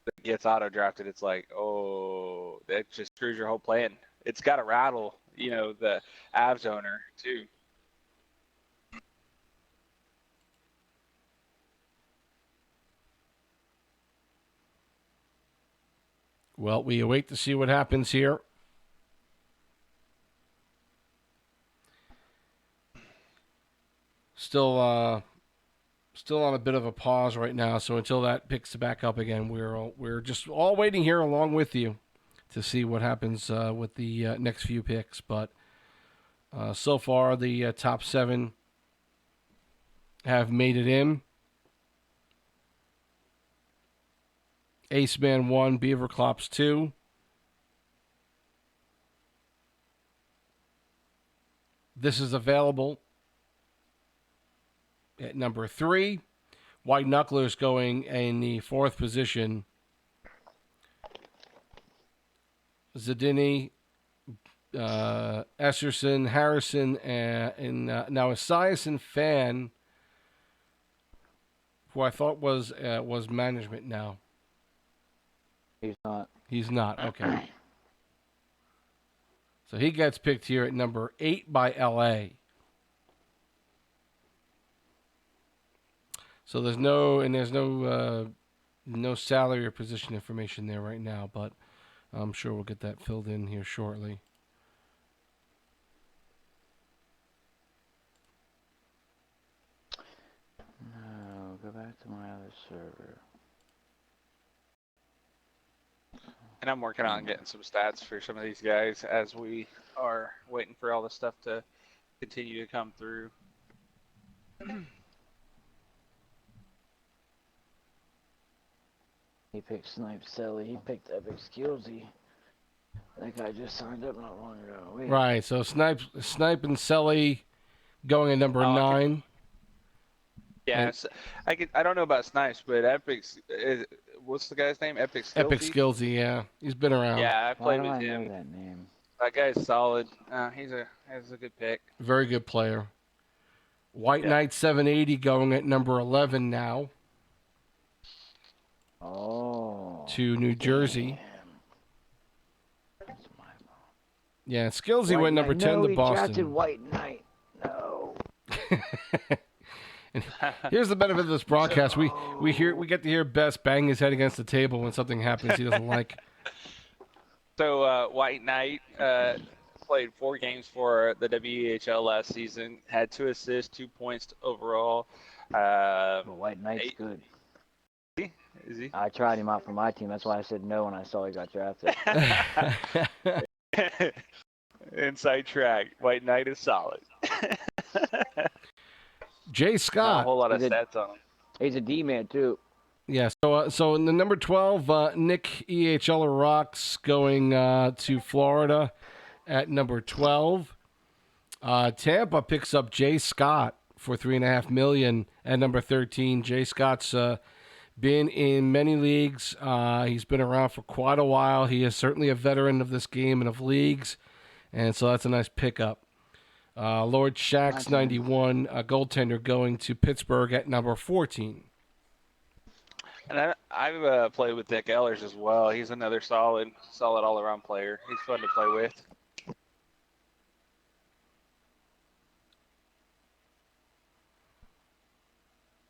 it gets auto drafted. It's like, oh, that just screws your whole plan. It's got to rattle, the Avs owner too. Well, we await to see what happens here. Still on a bit of a pause right now. So until that picks back up again, we're just all waiting here along with you to see what happens with the next few picks. But so far, the top 7 have made it in. Ace Man 1, Beaver Clops 2. This is available at number 3. White Knucklers going in the 4th position. Zadini, Esserson, Harrison, and now Esiason Fan, who I thought was management now. He's not. He's not. Okay. So he gets picked here at number 8 by LA. So there's no salary or position information there right now, but I'm sure we'll get that filled in here shortly. No, go back to my other server. And I'm working on getting some stats for some of these guys as we are waiting for all the stuff to continue to come through. He picked Snipe Selly. He picked Epic Skillsy. That guy just signed up not long ago. Wait. Right. So Snipe and Selly going at number 9. Yeah, I don't know about Snipes, but what's the guy's name? Epic Skillsy? Epic Skillsy, yeah. He's been around. Yeah, I played Why with do I him. know that name? That guy's solid. He's a good pick. Very good player. White Knight 780 going at number 11 now. Oh. To New Jersey. That's my fault. Yeah, Skillsy White went number Knight. 10 No, to he Boston. drafted White Knight. No. And here's the benefit of this broadcast: we get to hear Best bang his head against the table when something happens he doesn't like. So White Knight played 4 games for the WEHL last season. Had 2 assists, 2 points overall. But White Knight's good. Is he? I tried him out for my team. That's why I said no when I saw he got drafted. Inside track. White Knight is solid. Jay Not a Scott. whole lot of He did. stats on him. He's a D-man, too. Yeah, so in the number 12, Nick EHL Rocks going to Florida at number 12. Tampa picks up Jay Scott for $3.5 million at number 13. Jay Scott's been in many leagues. He's been around for quite a while. He is certainly a veteran of this game and of leagues, and so that's a nice pickup. Lord Shax 91, a goaltender going to Pittsburgh at number 14. And I've played with Nick Ellers as well. He's another solid all-around player. He's fun to play with.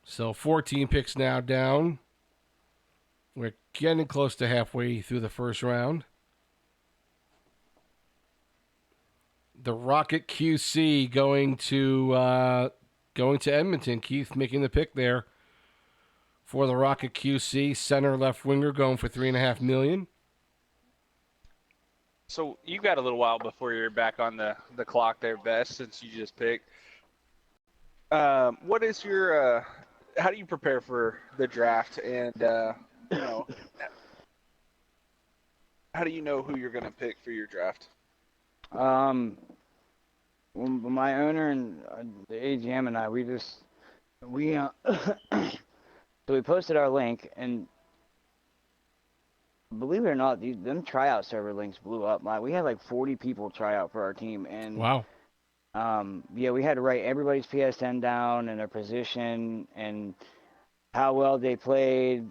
So 14 picks now down. We're getting close to halfway through the first round. The Rocket QC going to Edmonton. Keith making the pick there for the Rocket QC. Center left winger going for $3.5 million. So you got a little while before you're back on the clock there, Best, since you just picked. What is your how do you prepare for the draft, and how do you know who you're going to pick for your draft? Well, my owner and the AGM and I, so we posted our link, and believe it or not, them tryout server links blew up. We had like 40 people try out for our team, and Wow. yeah, we had to write everybody's PSN down and their position and how well they played.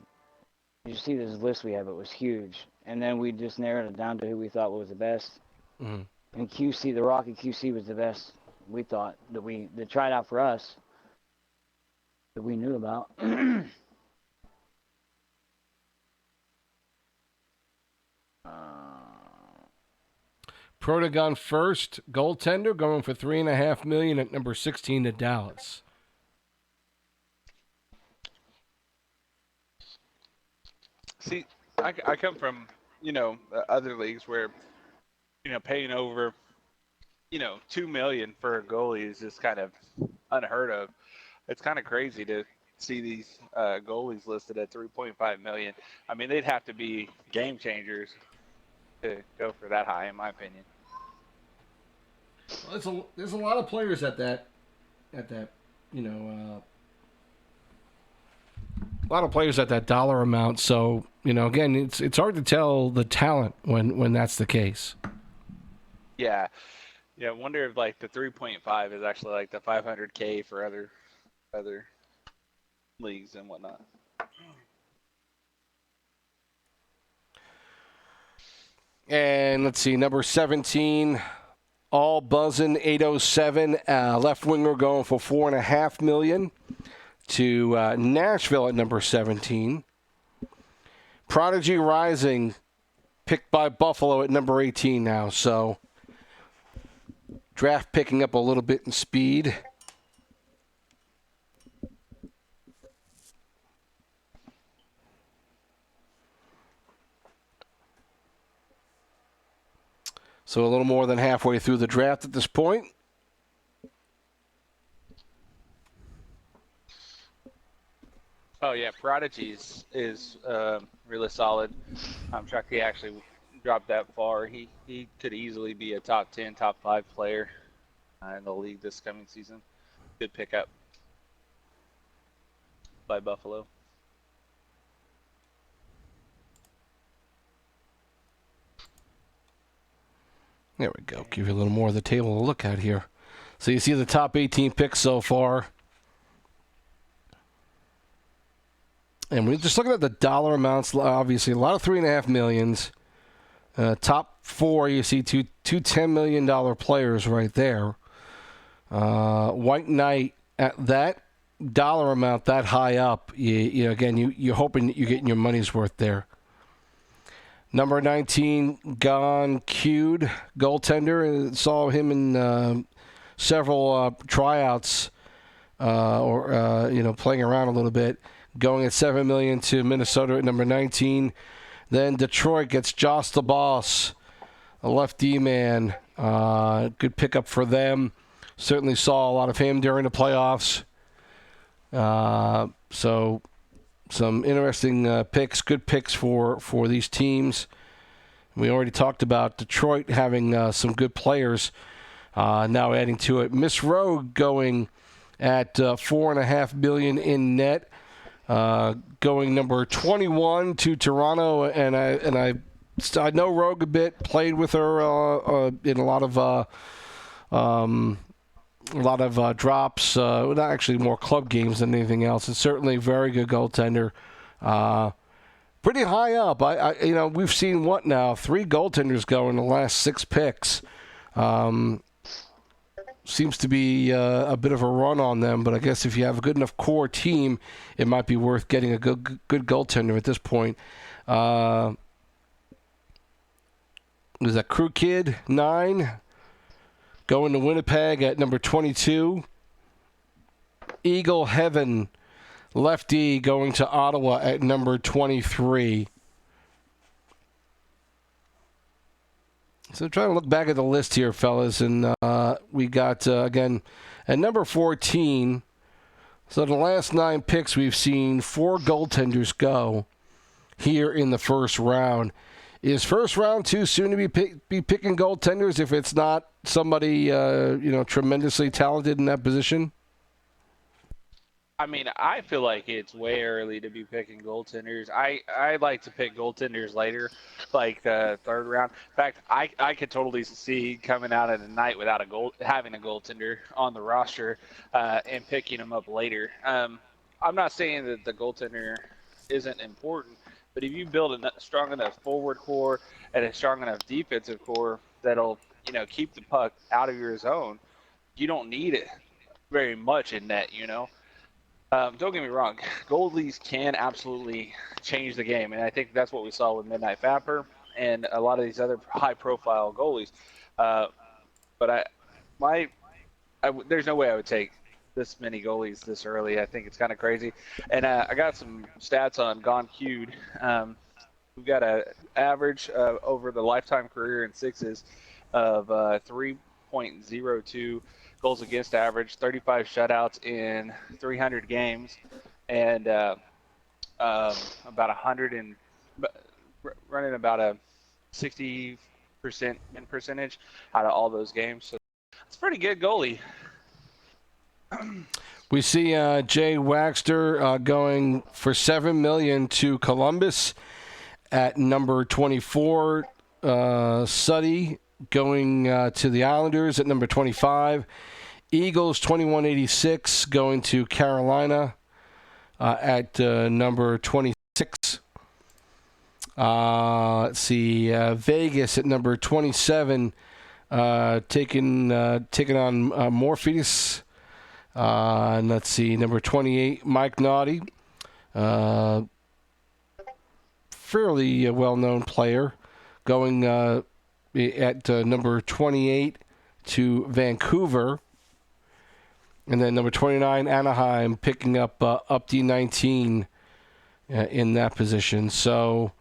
You see this list we have, it was huge. And then we just narrowed it down to who we thought was the best. Mm-hmm. And QC, the Rocket QC was the best, we thought, that tried out for us, that we knew about. Protagon first, goaltender going for $3.5 million at number 16 to Dallas. See, I come from, other leagues where, paying over, $2 million for a goalie is just kind of unheard of. It's kind of crazy to see these goalies listed at $3.5 million. I mean, they'd have to be game changers to go for that high, in my opinion. Well, there's a lot of players at that, a lot of players at that dollar amount. So, again, it's hard to tell the talent when that's the case. Yeah. Yeah, I wonder if like the 3.5 is actually like the 500K for other leagues and whatnot. And let's see, number 17, all buzzing 807, left winger going for $4.5 million to Nashville at number 17. Prodigy Rising picked by Buffalo at number 18 now, so draft picking up a little bit in speed. So a little more than halfway through the draft at this point. Oh yeah, Prodigy is really solid. I'm shocked he actually dropped that far. He could easily be a top 10, top 5 player in the league this coming season. Good pickup by Buffalo. There we go. Give you a little more of the table to look at here. So you see the top 18 picks so far. And we're just looking at the dollar amounts. Obviously, a lot of $3.5 million. Top 4, you see two $10 million players right there. White Knight at that dollar amount, that high up. You're hoping that you're getting your money's worth there. Number 19, Gone Cued, goaltender. Saw him in several tryouts playing around a little bit. Going at $7 million to Minnesota at number 19. Then Detroit gets Joss the Boss, a left D-man. Good pickup for them. Certainly saw a lot of him during the playoffs. So some interesting picks, good picks for these teams. We already talked about Detroit having some good players. Now adding to it, Miss Rogue going at $4.5 million in net. Going number 21 to Toronto, and I know Rogue a bit. Played with her in a lot of drops. Not actually more club games than anything else. And certainly very good goaltender. Pretty high up. We've seen what now? 3 goaltenders go in the last 6 picks. Seems to be a bit of a run on them, but I guess if you have a good enough core team, it might be worth getting a good goaltender at this point. There's that Crew Kid, 9, going to Winnipeg at number 22. Eagle Heaven, lefty, going to Ottawa at number 23. So trying to look back at the list here, fellas, and we got, again, at number 14, so the last 9 picks we've seen 4 goaltenders go here in the first round. Is first round too soon to be picking goaltenders if it's not somebody, tremendously talented in that position? I mean, I feel like it's way early to be picking goaltenders. I like to pick goaltenders later, like the 3rd round. In fact, I could totally see coming out at a night without having a goaltender on the roster, and picking them up later. I'm not saying that the goaltender isn't important, but if you build a strong enough forward core and a strong enough defensive core that'll keep the puck out of your zone, you don't need it very much in net. Don't get me wrong, goalies can absolutely change the game, and I think that's what we saw with Midnight Fapper and a lot of these other high-profile goalies. But there's no way I would take this many goalies this early. I think it's kind of crazy. And I got some stats on Gone Queued. We've got an average over the lifetime career in sixes of 3.02 goals against average, 35 shutouts in 300 games, and about 100 and running about a 60% win percentage out of all those games. So it's a pretty good goalie. We see Jay Waxter going for $7 million to Columbus at number 24. Suddy going to the Islanders at number 25. Eagles 2186 going to Carolina at number 26. Let's see, Vegas at number 27, taking on Morpheus. And let's see, number 28, Mike Naughty, fairly well-known player, going at number 28 to Vancouver. And then number 29, Anaheim, picking up D19 in that position. So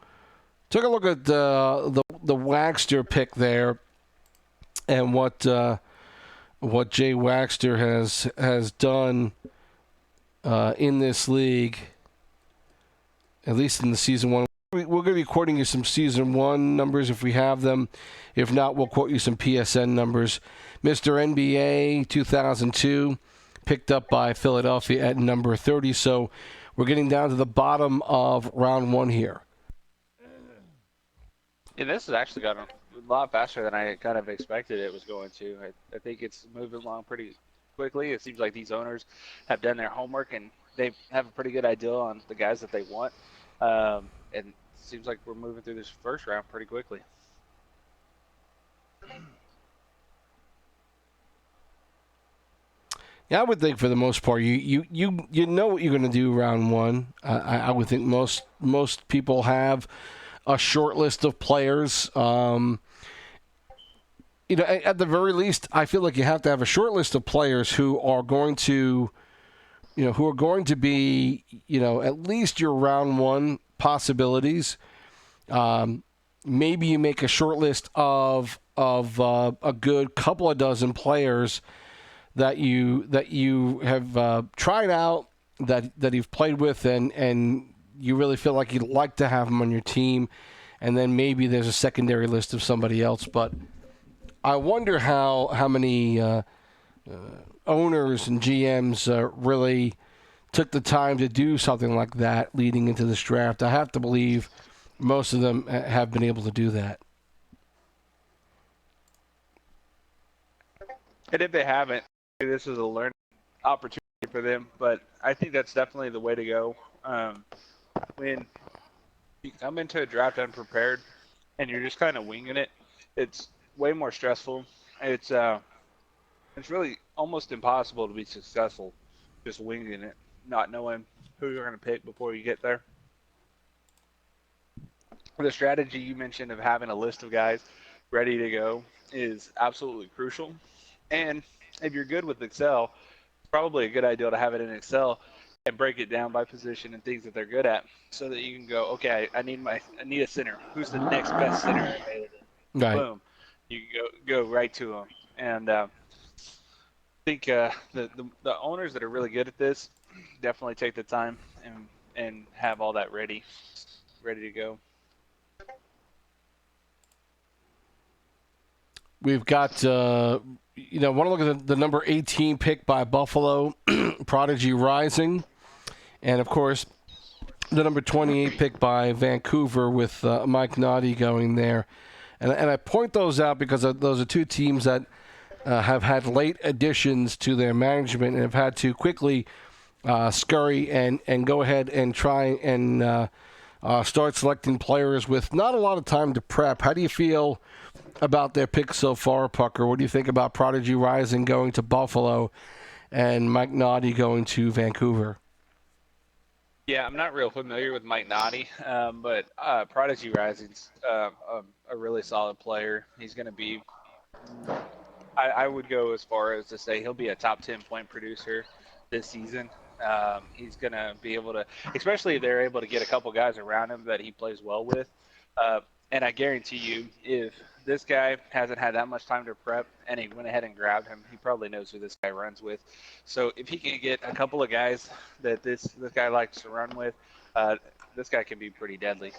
took a look at the Waxter pick there and what Jay Waxter has done in this league, at least in the season 1. We're going to be quoting you some season 1 numbers if we have them. If not, we'll quote you some PSN numbers. Mr. NBA 2002, picked up by Philadelphia at number 30. So we're getting down to the bottom of round 1 here. Yeah, this has actually gotten a lot faster than I kind of expected it was going to. I think it's moving along pretty quickly. It seems like these owners have done their homework and they have a pretty good idea on the guys that they want. And it seems like we're moving through this first round pretty quickly. Yeah, I would think for the most part, you know what you're going to do round 1. I would think most people have a short list of players. At the very least, I feel like you have to have a short list of players who are going to, be, at least your round 1 possibilities. Maybe you make a short list of a good couple of dozen players that you have tried out, that you've played with, and you really feel like you'd like to have them on your team, and then maybe there's a secondary list of somebody else. But I wonder how many owners and GMs really took the time to do something like that leading into this draft. I have to believe most of them have been able to do that. And if they haven't, this is a learning opportunity for them. But I think that's definitely the way to go. when you come into a draft unprepared and you're just kind of winging it, it's way more stressful. It's it's really almost impossible to be successful just winging it, not knowing who you're going to pick before you get there. The strategy you mentioned of having a list of guys ready to go is absolutely crucial. And if you're good with Excel, it's probably a good idea to have it in Excel and break it down by position and things that they're good at, so that you can go, okay, I need a center. Who's the next best center available? Right. Boom, you can go right to them. And I think the owners that are really good at this definitely take the time and have all that ready to go. We've got, want to look at the number 18 pick by Buffalo, Prodigy Rising. And, of course, the number 28 pick by Vancouver with Mike Noddy going there. And I point those out because those are two teams that have had late additions to their management and have had to quickly scurry and go ahead and try and start selecting players with not a lot of time to prep. How do you feel about their picks so far, Pucker? What do you think about Prodigy Rising going to Buffalo and Mike Noddy going to Vancouver? Yeah, I'm not real familiar with Mike Noddy, but Prodigy Rising's a really solid player. He's going to be, I would go as far as to say he'll be a top 10 point producer this season. He's going to be able to, especially if they're able to get a couple guys around him that he plays well with. And I guarantee you, if this guy hasn't had that much time to prep and he went ahead and grabbed him, he probably knows who this guy runs with. So if he can get a couple of guys that this guy likes to run with, this guy can be pretty deadly.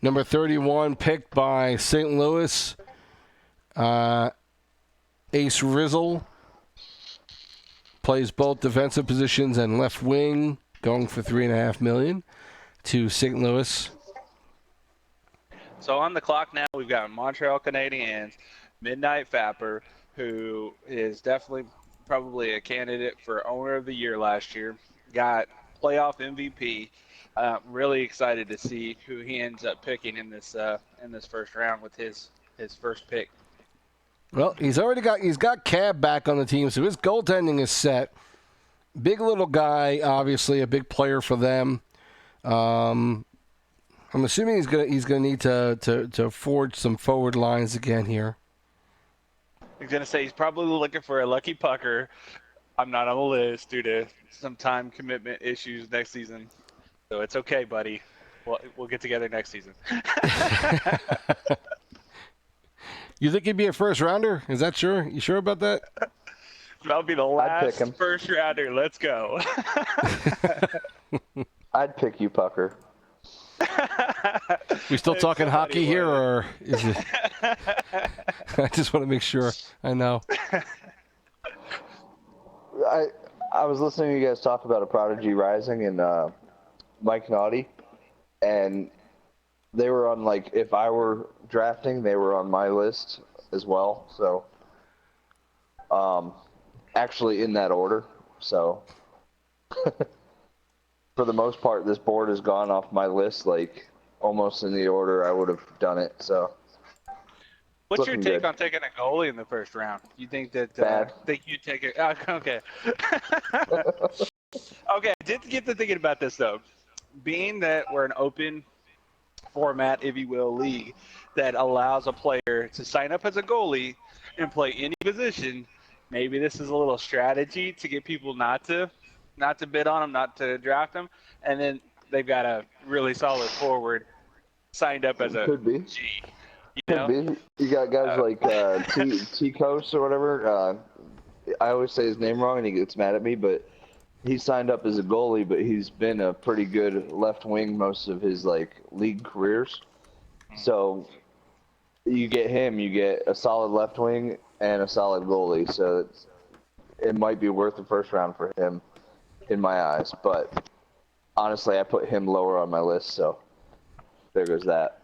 Number 31 picked by St. Louis, Ace Rizzle. Plays both defensive positions and left wing, going for $3.5 million to St. Louis. So on the clock now, we've got Montreal Canadiens, Midnight Fapper, who is definitely probably a candidate for Owner of the Year last year. Got playoff MVP. Really excited to see who he ends up picking in this first round with his first pick. Well, he's got Cab back on the team, so his goaltending is set. Big little guy, obviously a big player for them. I'm assuming he's gonna need to forge some forward lines again here. He's gonna say he's probably looking for a lucky pucker. I'm not on the list due to some time commitment issues next season, so it's okay, buddy. We'll get together next season. You think he'd be a first rounder? Is that sure? You sure about that? That'll be the last first rounder. Let's go. I'd pick you, Pucker. We still talking hockey here, or is it? I just want to make sure I know. I was listening to you guys talk about a Prodigy Rising and Mike Noddy, and they were on, like, if I were drafting, they were on my list as well. So, actually in that order. So, for the most part, this board has gone off my list, like, almost in the order I would have done it. So, what's your take on taking a goalie in the first round? You think that think you take it? Okay. Okay, I did get to thinking about this though. Being that we're an open format, if you will, league that allows a player to sign up as a goalie and play any position, maybe this is a little strategy to get people not to bid on him, not to draft him, and then they've got a really solid forward signed up as a G. Could be. You got guys like T-Coast or whatever. I always say his name wrong and he gets mad at me, but he signed up as a goalie, but he's been a pretty good left wing most of his league careers. So you get him, you get a solid left wing and a solid goalie. So it might be worth the first round for him in my eyes. But honestly, I put him lower on my list, so there goes that.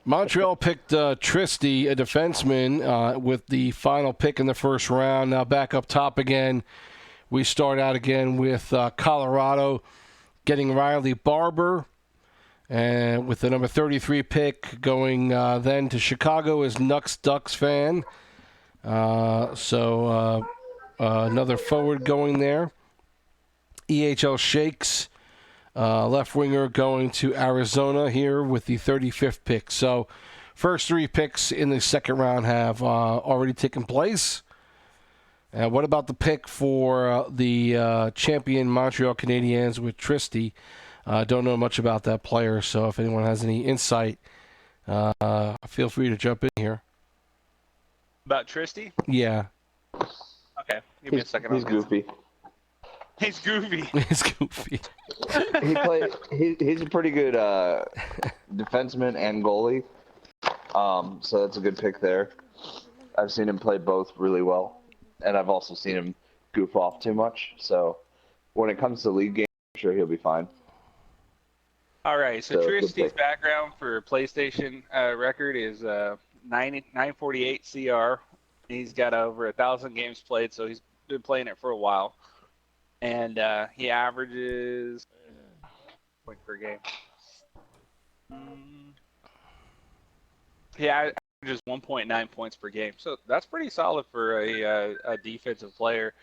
Montreal picked Tristy, a defenseman, with the final pick in the first round. Now back up top again we start out again with Colorado getting Riley Barber. And with the number 33 pick going then to Chicago is Nux Ducks fan. So another forward going there. EHL Shakes, left winger going to Arizona here with the 35th pick. So first 3 picks in the second round have already taken place. What about the pick for the champion Montreal Canadiens with Tristy? Don't know much about that player, so if anyone has any insight, feel free to jump in here. About Tristy? Yeah. Okay, give me a second. He's goofy. He's goofy. He's goofy. He's a pretty good defenseman and goalie. So that's a good pick there. I've seen him play both really well, and I've also seen him goof off too much. So when it comes to league games, I'm sure he'll be fine. All right, so So, Tristy's good background for PlayStation record is 948 CR. He's got over 1,000 games played, so he's been playing it for a while. And he averages point per game. He averages 1.9 points per game, so that's pretty solid for a defensive player.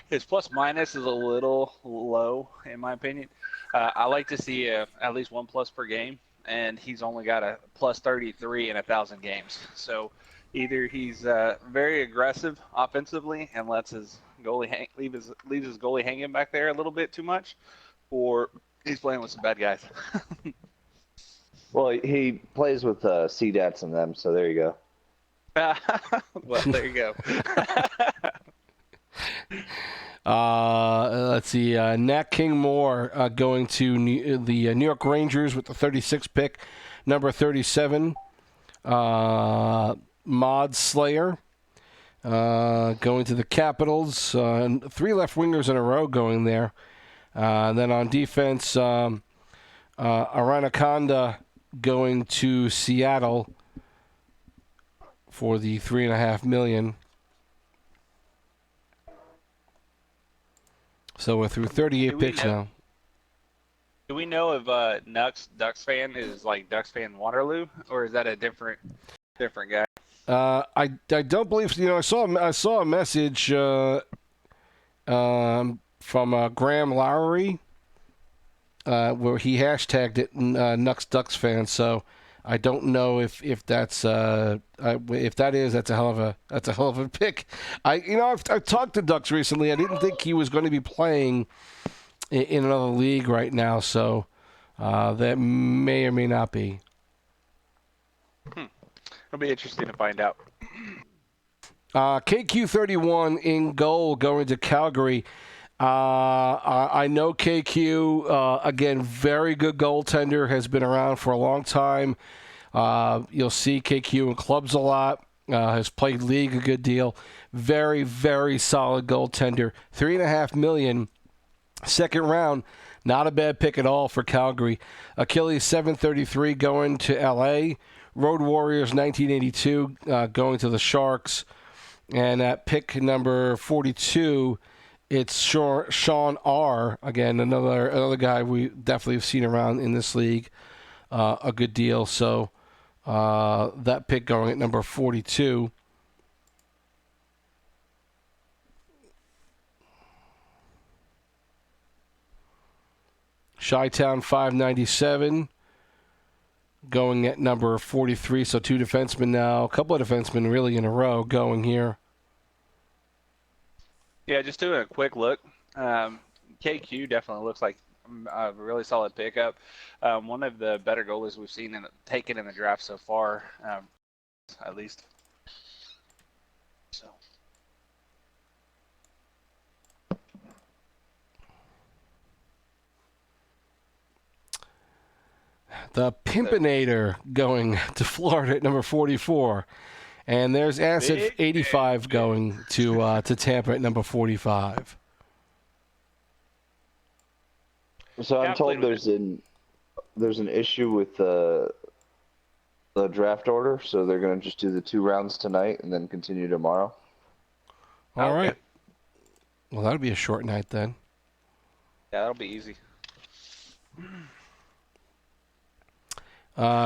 His plus minus is a little low, in my opinion. I like to see at least 1 plus per game, and he's only got a plus 33 in 1,000 games. So either he's very aggressive offensively and lets his goalie leaves his goalie hanging back there a little bit too much, or he's playing with some bad guys. Well, he plays with CDATs and them, so there you go. Well, there you go. Let's see. Nat King Moore going to the New York Rangers with the 36th pick, number 37. Mod Slayer going to the Capitals. 3 left wingers in a row going there. Then on defense, Aranaconda going to Seattle for the $3.5 million. So we're through 38 picks now. Do we know if Nux Ducks fan is like Ducks fan Waterloo, or is that a different guy? I don't believe, I saw a message from Graham Lowry where he hashtagged it Nux Ducks fan. So I don't know if that's if that is, that's a hell of a pick. I've talked to Ducks recently. I didn't think he was going to be playing in another league right now, so that may or may not be. It'll be interesting to find out. KQ31 in goal going to Calgary. I know KQ, again, very good goaltender, has been around for a long time. You'll see KQ in clubs a lot, has played league a good deal. Very, very solid goaltender. $3.5 million, second round. Not a bad pick at all for Calgary. Achilles 733 going to LA. Road Warriors 1982 going to the Sharks. And at pick number 42, it's Sean R. Again, another guy we definitely have seen around in this league a good deal. So that pick going at number 42. Chi-Town 597 going at number 43. So 2 defensemen now. A couple of defensemen really in a row going here. Yeah, just doing a quick look. KQ definitely looks like a really solid pickup. One of the better goalies we've seen taken in the draft so far, at least. So. The Pimpinator going to Florida at number 44. And there's Asset 85 going to Tampa at number 45. So I'm told there's an issue with the draft order, so they're going to just do the 2 rounds tonight and then continue tomorrow. All right. Well, that'll be a short night then. Yeah, that'll be easy.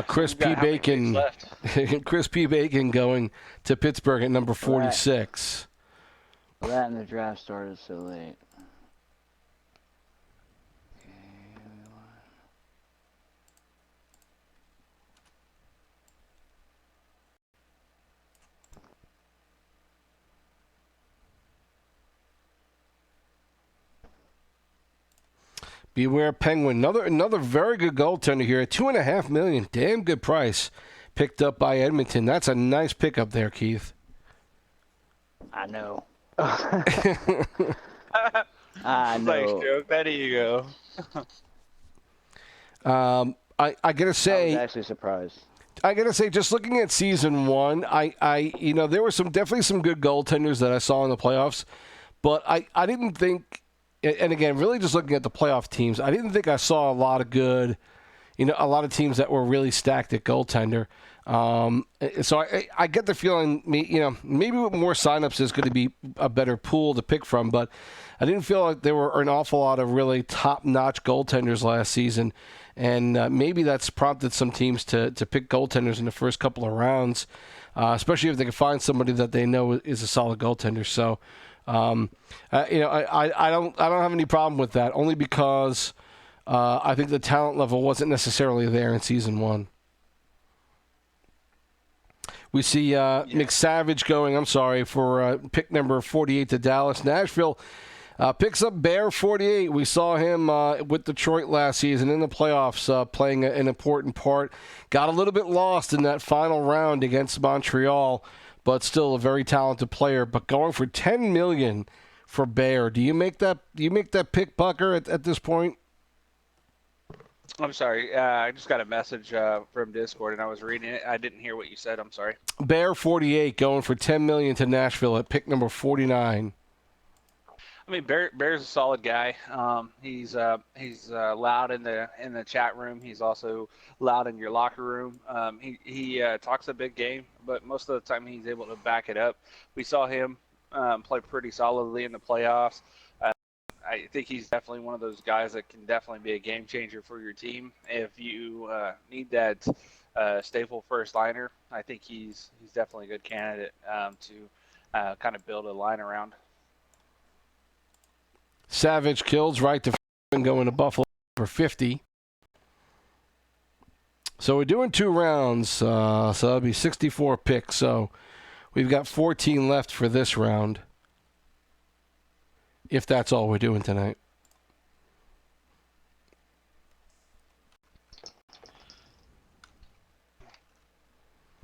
Chris We've got P. how many weeks Bacon. left? Chris P. Bacon going to Pittsburgh at number 46. Well, that and the draft started so late. Beware Penguin. Another very good goaltender here. $2.5 million. Damn good price. Picked up by Edmonton. That's a nice pickup there, Keith. I know. Nice joke. There you go. I gotta say, I was actually surprised. I gotta say, just looking at season one, there were definitely some good goaltenders that I saw in the playoffs, but I didn't think, and again, really just looking at the playoff teams, I didn't think I saw a lot of good, a lot of teams that were really stacked at goaltender. So I get the feeling, maybe with more signups is going to be a better pool to pick from, but I didn't feel like there were an awful lot of really top-notch goaltenders last season, and maybe that's prompted some teams to pick goaltenders in the first couple of rounds, especially if they can find somebody that they know is a solid goaltender. So, I don't have any problem with that, only because I think the talent level wasn't necessarily there in season one. We see McSavage going, for pick number 48 to Dallas. Nashville picks up Bear 48. We saw him with Detroit last season in the playoffs playing an important part. Got a little bit lost in that final round against Montreal, but still a very talented player. But going for $10 million for Bear, do you make that pick, Bucker, at this point? I'm sorry. I just got a message from Discord, and I was reading it. I didn't hear what you said. I'm sorry. Bear 48 going for $10 million to Nashville at pick number 49. I mean, Bear's a solid guy. He's loud in the chat room. He's also loud in your locker room. He talks a big game, but most of the time he's able to back it up. We saw him play pretty solidly in the playoffs. I think he's definitely one of those guys that can definitely be a game changer for your team. If you need that staple first liner, I think he's definitely a good candidate to kind of build a line around. Savage kills right to going to Buffalo for 50. So we're doing 2 rounds, so that'll be 64 picks. So we've got 14 left for this round, if that's all we're doing tonight.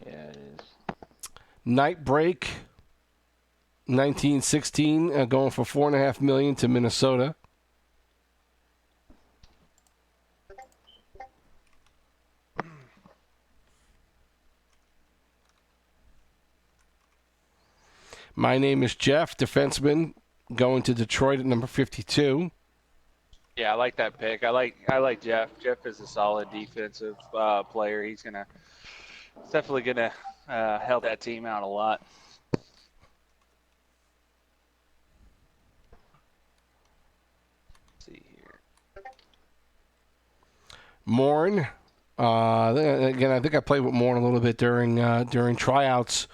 Yeah, it is. Night Break, 1916, going for $4.5 million to Minnesota. My name is Jeff, defenseman, going to Detroit at number 52. Yeah, I like that pick. I like Jeff. Jeff is a solid defensive player. He's definitely gonna help that team out a lot. Let's see here. Morn. Again, I think I played with Morn a little bit during tryouts.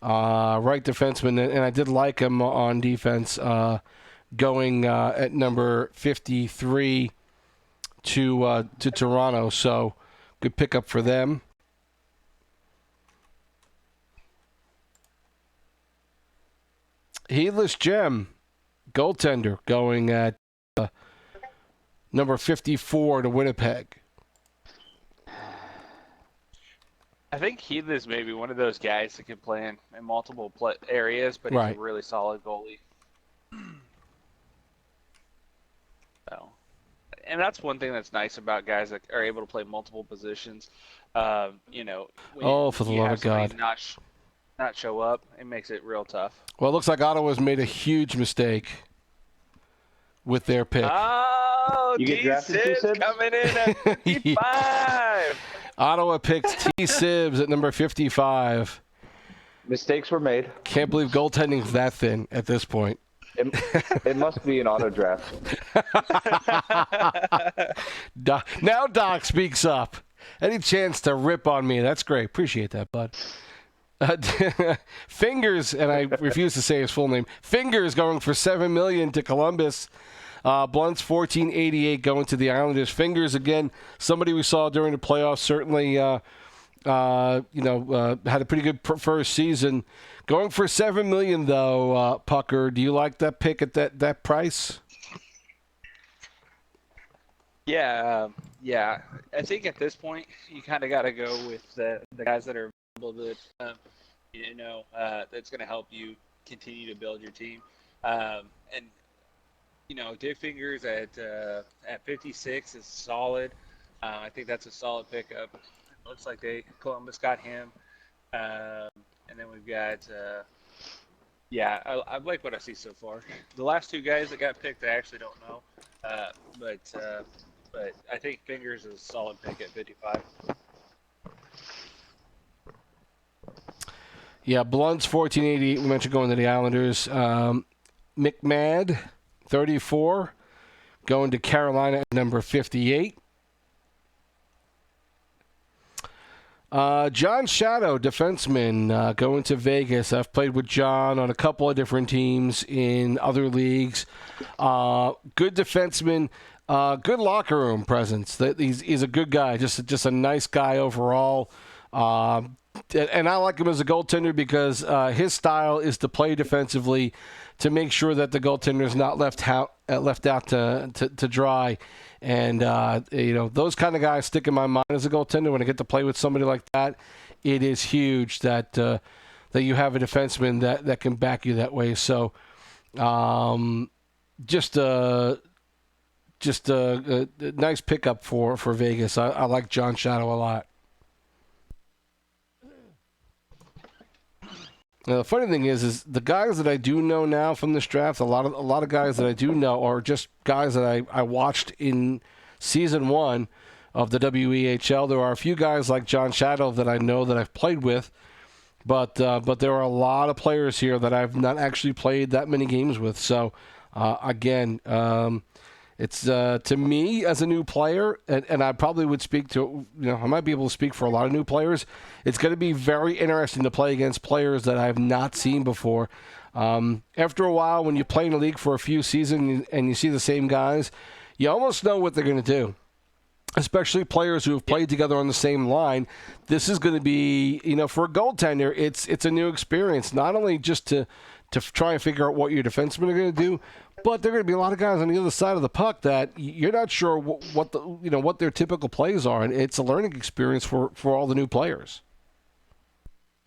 Right defenseman, and I did like him on defense, going at number 53 to Toronto. So good pickup for them. Heedless Gem, goaltender, going at number 54 to Winnipeg. I think Heath maybe one of those guys that can play in multiple areas, but he's Right. a really solid goalie. So, and that's one thing that's nice about guys that are able to play multiple positions. When Oh, for the you love have of God. somebody not show up, it makes it real tough. Well, it looks like Ottawa's made a huge mistake with their pick. Oh, You get drafted, T-Sibs? coming in at 55. Ottawa picks T. Sibbs at number 55. Mistakes were made. Can't believe goaltending's that thin at this point. It must be an auto draft. Now Doc speaks up. Any chance to rip on me? That's great. Appreciate that, bud. Fingers, and I refuse to say his full name. Fingers going for $7 million to Columbus. Blunt's 1488 going to the Islanders. Fingers again, somebody we saw during the playoffs. Certainly, had a pretty good first season. Going for $7 million though, Pucker. Do you like that pick at that price? Yeah. I think at this point you kind of got to go with the guys that are available that that's going to help you continue to build your team. And Dick Fingers at 56 is solid. I think that's a solid pickup. It looks like Columbus got him. And then we've got, I like what I see so far. The last two guys that got picked, I actually don't know. But I think Fingers is a solid pick at 55. Yeah, Blunt's 1488. We mentioned going to the Islanders. McMahon, 34, going to Carolina at number 58. John Shadow, defenseman, going to Vegas. I've played with John on a couple of different teams in other leagues. Good defenseman, good locker room presence. He's a good guy, just a nice guy overall. And I like him as a goaltender because his style is to play defensively to make sure that the goaltender is not left out to dry. And, those kind of guys stick in my mind as a goaltender. When I get to play with somebody like that, it is huge that you have a defenseman that can back you that way. So just a nice pickup for Vegas. I like John Shadow a lot. Now, the funny thing is the guys that I do know now from this draft, a lot of guys that I do know are just guys that I watched in season 1 of the WEHL. There are a few guys like John Shadow that I know that I've played with, but there are a lot of players here that I've not actually played that many games with. So, again, it's to me as a new player, and I probably would speak to, I might be able to speak for a lot of new players. It's going to be very interesting to play against players that I've not seen before. After a while, when you play in the league for a few seasons and you see the same guys, you almost know what they're going to do. Especially players who have played together on the same line. This is going to be, for a goaltender, it's a new experience. Not only just to try and figure out what your defensemen are going to do, but there are going to be a lot of guys on the other side of the puck that you're not sure what their typical plays are, and it's a learning experience for all the new players.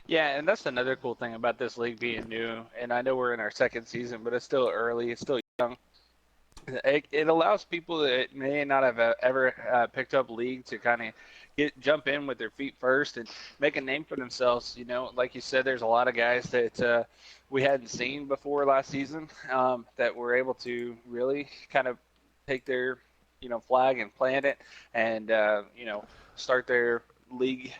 Yeah, and that's another cool thing about this league being new. And I know we're in our second season, but it's still early. It's still young. It allows people that may not have ever picked up league to kind of jump in with their feet first and make a name for themselves. Like you said, there's a lot of guys that we hadn't seen before last season that were able to really kind of take their flag and plant it and start their league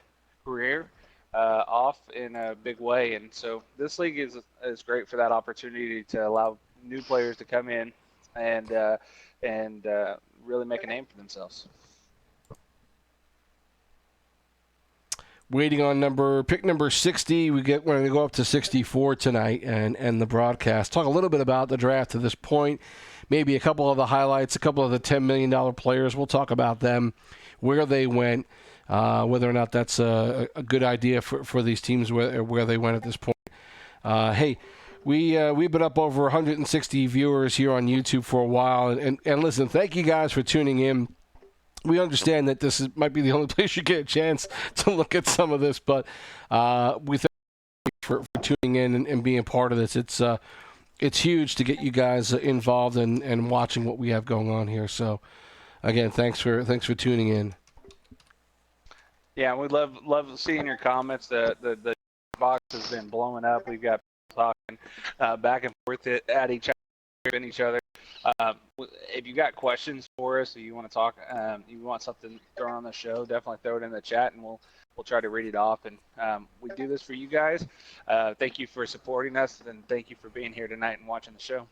career off in a big way. And so this league is great for that opportunity to allow new players to come in and really make a name for themselves. Waiting on pick number 60. We're going to go up to 64 tonight and the broadcast. Talk a little bit about the draft to this point. Maybe a couple of the highlights, a couple of the $10 million players. We'll talk about them, where they went, whether or not that's a good idea for these teams where they went at this point. Hey, we've been up over 160 viewers here on YouTube for a while. And listen, thank you guys for tuning in. We understand that this might be the only place you get a chance to look at some of this, but we thank you for tuning in and being part of this. It's huge to get you guys involved and watching what we have going on here. So, again, thanks for tuning in. Yeah, we love seeing your comments. The box has been blowing up. We've got people talking back and forth at each other. If you got questions for us, or you want to talk, you want something thrown on the show, definitely throw it in the chat, and we'll try to read it off. And we do this for you guys. Thank you for supporting us, and thank you for being here tonight and watching the show.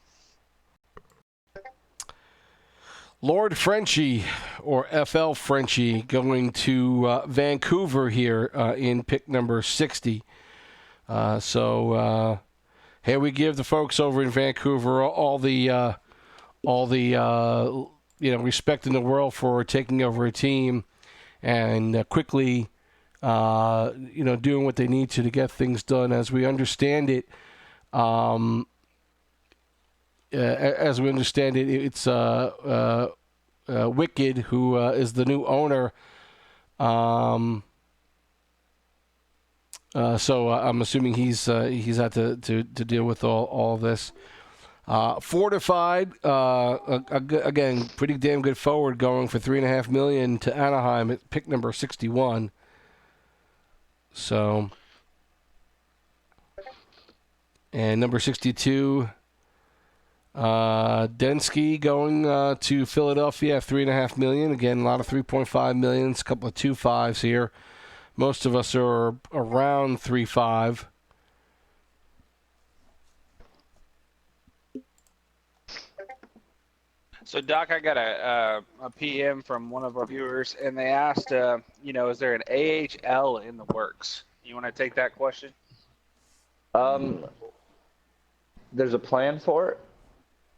Lord Frenchie, or FL Frenchie, going to Vancouver here in pick number 60. So here we give the folks over in Vancouver all the respect in the world for taking over a team and quickly doing what they need to get things done. As we understand it, it's Wicked who is the new owner. So I'm assuming he's had to deal with all of this. Fortified, again, pretty damn good forward, going for $3.5 million to Anaheim at pick number 61. So, and number 62, Densky going to Philadelphia at $3.5 million. Again, a lot of $3.5 million. A couple of 2.5s here. Most of us are around 3.5. So, Doc, I got a PM from one of our viewers, and they asked, is there an AHL in the works? You want to take that question? There's a plan for it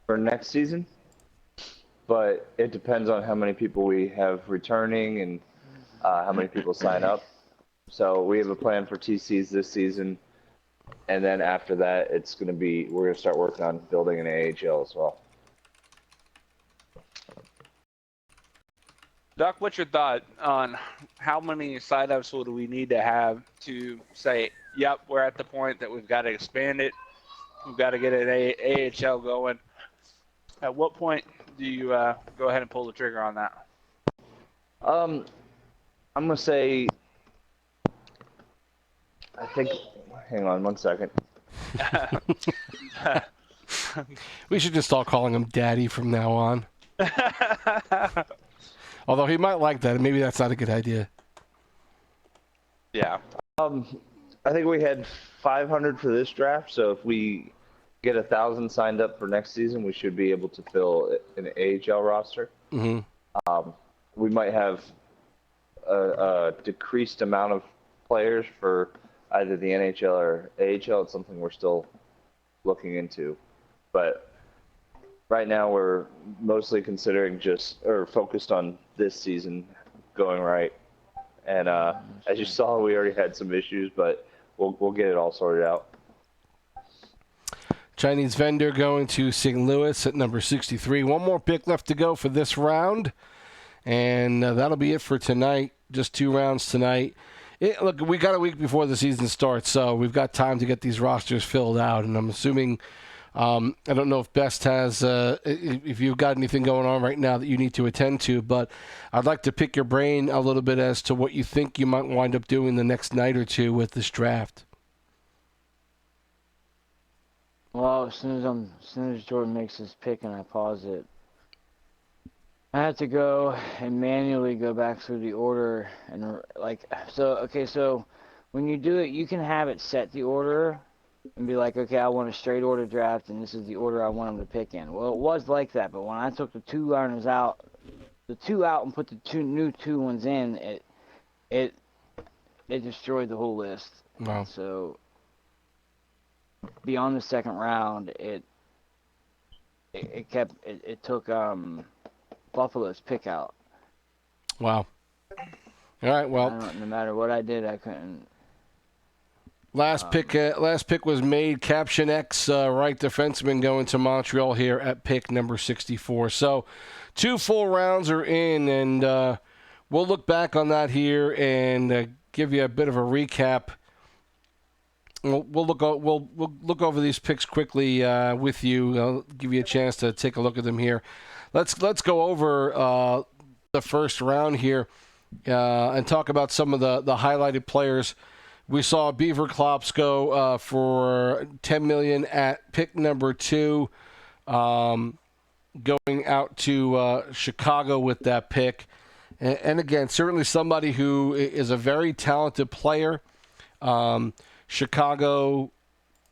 for next season, but it depends on how many people we have returning and how many people sign up. So we have a plan for TCs this season, and then after that, we're going to start working on building an AHL as well. Doc, what's your thought on how many signups would we need to have to say, yep, we're at the point that we've got to expand it, we've got to get an AHL going? At what point do you go ahead and pull the trigger on that? I'm going to say, hang on 1 second. We should just start calling him Daddy from now on. Although he might like that, and maybe that's not a good idea. Yeah. I think we had 500 for this draft, so if we get 1,000 signed up for next season, we should be able to fill an AHL roster. Mm-hmm. We might have a decreased amount of players for either the NHL or AHL. It's something we're still looking into, but right now we're mostly considering focused on this season going right. And as you saw, we already had some issues, but we'll get it all sorted out. Chinese vendor going to St. Louis at number 63. One more pick left to go for this round, and that'll be it for tonight. Just 2 rounds tonight. Look, we got a week before the season starts, so we've got time to get these rosters filled out, and I'm assuming I don't know if Best has, if you've got anything going on right now that you need to attend to, but I'd like to pick your brain a little bit as to what you think you might wind up doing the next night or two with this draft. Well, as soon as Jordan makes his pick and I pause it, I have to go and manually go back through the order and so when you do it, you can have it set the order and be like, okay, I want a straight order draft, and this is the order I want them to pick in. Well, it was like that, but when I took the 2 runners out, and put the new 2 ones in, it destroyed the whole list. Wow. So beyond the second round, it took Buffalo's pick out. Wow. All right. Well, no matter what I did, I couldn't. Last pick was made. Caption X, right defenseman going to Montreal here at pick number 64. So 2 full rounds are in, and we'll look back on that here and give you a bit of a recap. We'll look over these picks quickly with you. I'll give you a chance to take a look at them here. Let's go over the first round here and talk about some of the highlighted players. We saw Beaver Klops go for $10 million at pick number 2, going out to Chicago with that pick. And again, certainly somebody who is a very talented player. Chicago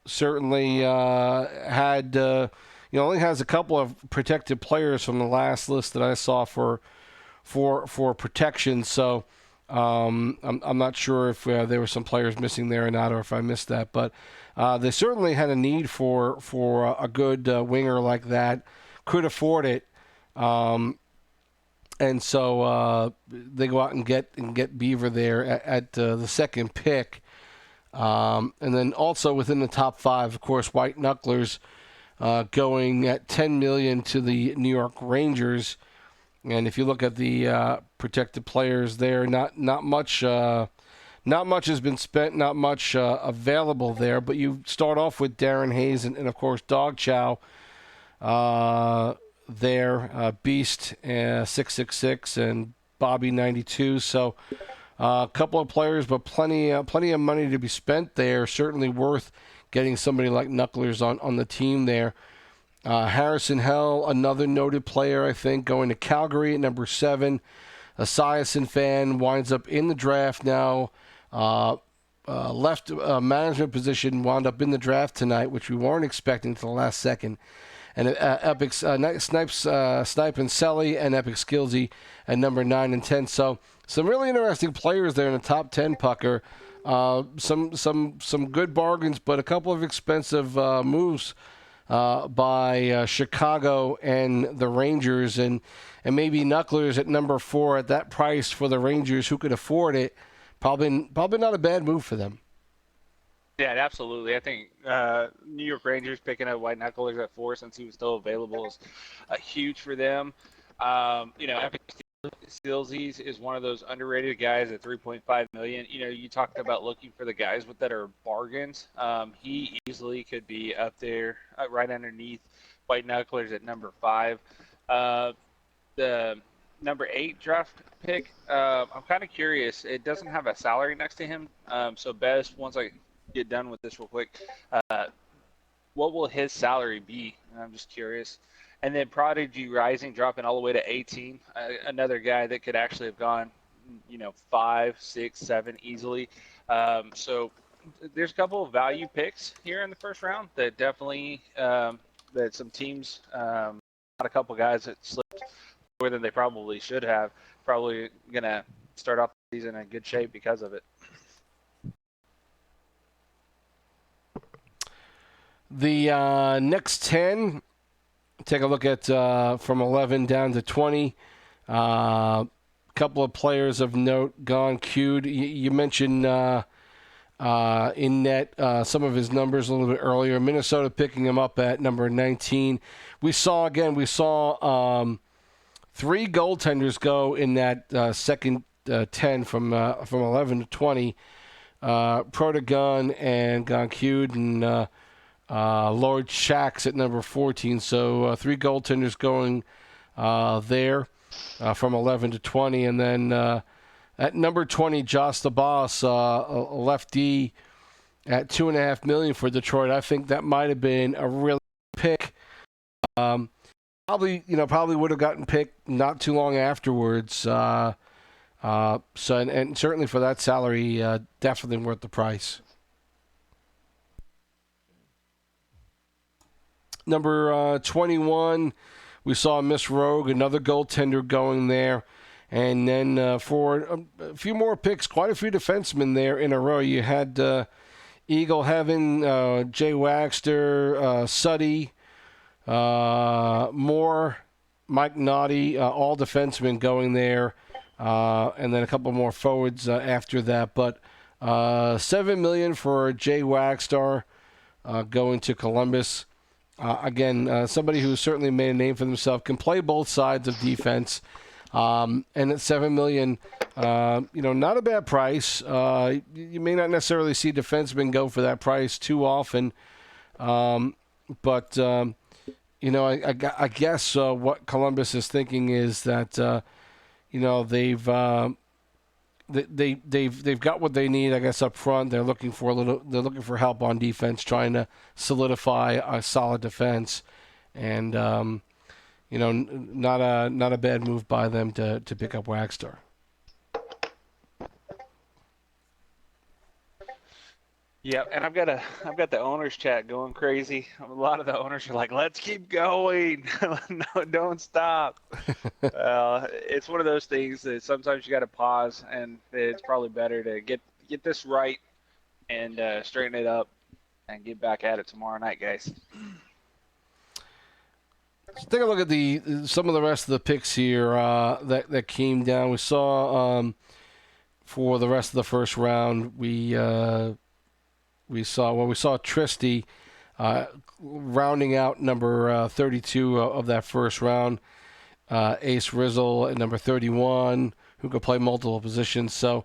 certainly had only has a couple of protected players from the last list that I saw for protection. So I'm not sure if there were some players missing there or not, or if I missed that. But they certainly had a need for a good winger like that. Could afford it. And so they go out and get Beaver there at the second pick. And then also within the top 5, of course, White Knucklers going at $10 million to the New York Rangers. And if you look at the protected players there, not much has been spent, not much available there. But you start off with Darren Hayes and of course Dog Chow there, Beast 666 and Bobby 92. So a couple of players, but plenty of money to be spent there. Certainly worth getting somebody like Knucklers on the team there. Harrison Hell, another noted player, I think, going to Calgary at number 7. A Esiason fan, winds up in the draft now. Left management position, wound up in the draft tonight, which we weren't expecting until the last second. And Epic Snipe and Selly and Epic Skillsy at number 9 and 10. So some really interesting players there in the top 10, Pucker. Some good bargains, but a couple of expensive moves by Chicago and the Rangers, and maybe Knucklers at number 4 at that price for the Rangers who could afford it. Probably not a bad move for them. Yeah, absolutely. I think New York Rangers picking up White Knucklers at 4 since he was still available is huge for them. Epic Skillsies is one of those underrated guys at $3.5 million. You talked about looking for the guys that are bargains. He easily could be up there, right underneath White Knucklers at number 5. The number 8 draft pick, I'm kind of curious. It doesn't have a salary next to him. So best, once I get done with this real quick, what will his salary be? I'm just curious. And then Prodigy Rising dropping all the way to 18, another guy that could actually have gone, 5, 6, 7 easily. So there's a couple of value picks here in the first round that definitely that some teams, not a couple guys that slipped more than they probably should have, probably going to start off the season in good shape because of it. The next 10, take a look at from 11 down to 20. Couple of players of note gone queued. You mentioned in net some of his numbers a little bit earlier. Minnesota picking him up at number 19. We saw 3 goaltenders go in that second 10 from 11 to 20. Protogun and Gonqued and Lord Shax at number 14. So 3 goaltenders going there from 11 to 20. And then at number 20, Josh the Boss, a lefty at $2.5 million for Detroit. I think that might have been a really good pick. Probably would have gotten picked not too long afterwards. So certainly for that salary, definitely worth the price. Number 21, we saw Miss Rogue, another goaltender going there. And then for a few more picks, quite a few defensemen there in a row. You had Eagle Heaven, Jay Waxter, Suddy, Moore, Mike Naughty, all defensemen going there. And then a couple more forwards after that. But $7 million for Jay Waxter going to Columbus. Again, somebody who certainly made a name for themselves, can play both sides of defense. And at $7 million, not a bad price. You may not necessarily see defensemen go for that price too often. But I guess what Columbus is thinking is that, they've got what they need, I guess, up front. They're looking for help on defense, trying to solidify a solid defense, and not a bad move by them to pick up Waxter. Yep, and I've got the owners chat going crazy. A lot of the owners are like, "Let's keep going, no, don't stop." It's one of those things that sometimes you got to pause, and it's probably better to get this right and straighten it up and get back at it tomorrow night, guys. Let's take a look at some of the rest of the picks here that came down. We saw for the rest of the first round, we saw Tristy rounding out number 32 of that first round. Ace Rizzle at number 31, who could play multiple positions. So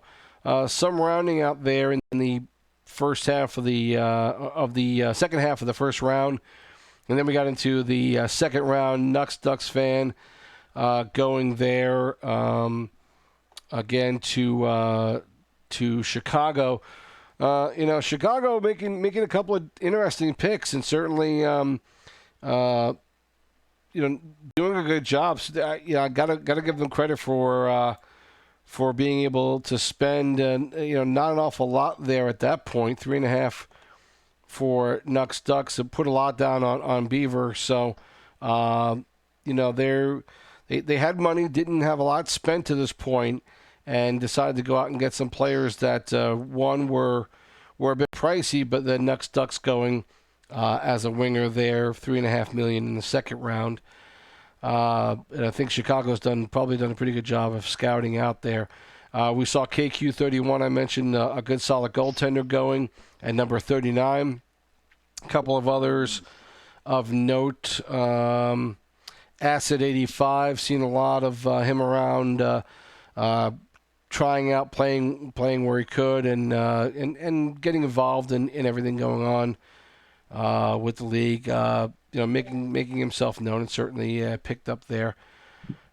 some rounding out there in the first half of the second half of the first round. And then we got into the second round. Ducks fan going there again to Chicago. Chicago making a couple of interesting picks, and certainly doing a good job. So, I gotta give them credit for being able to spend not an awful lot there at that point. 3.5 for Ducks and put a lot down on Beaver. So they had money, didn't have a lot spent to this point, and decided to go out and get some players that one were a bit pricey, but then Ducks going as a winger there, $3.5 million in the second round. And I think Chicago's probably done a pretty good job of scouting out there. We saw KQ31, I mentioned, a good solid goaltender going at number 39. A couple of others of note. Acid 85, seen a lot of him around, trying out, playing where he could, and getting involved in everything going on with the league. Making himself known, and certainly picked up there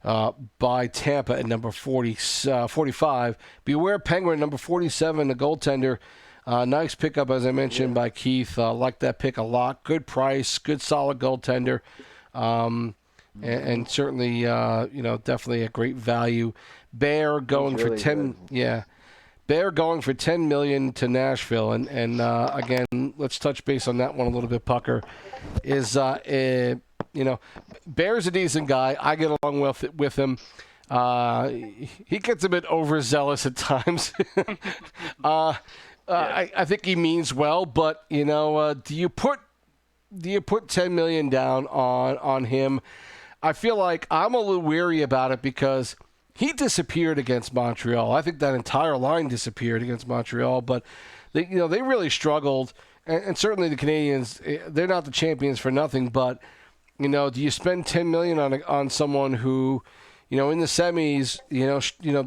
by Tampa at number 45. Beware Penguin, number 47, the goaltender. Nice pickup, as I mentioned, by Keith. Like that pick a lot. Good price, good solid goaltender, and certainly definitely a great value. Bear going for 10. Good. Yeah. Bear going for $10 million to Nashville, and again, let's touch base on that one a little bit. Pucker is Bear's a decent guy. I get along with him. He gets a bit overzealous at times. I think he means well, but do you put $10 million down on him? I feel like I'm a little weary about it because he disappeared against Montreal. I think that entire line disappeared against Montreal, but they really struggled. And certainly the Canadians, they're not the champions for nothing. But do you spend $10 million on someone who, in the semis,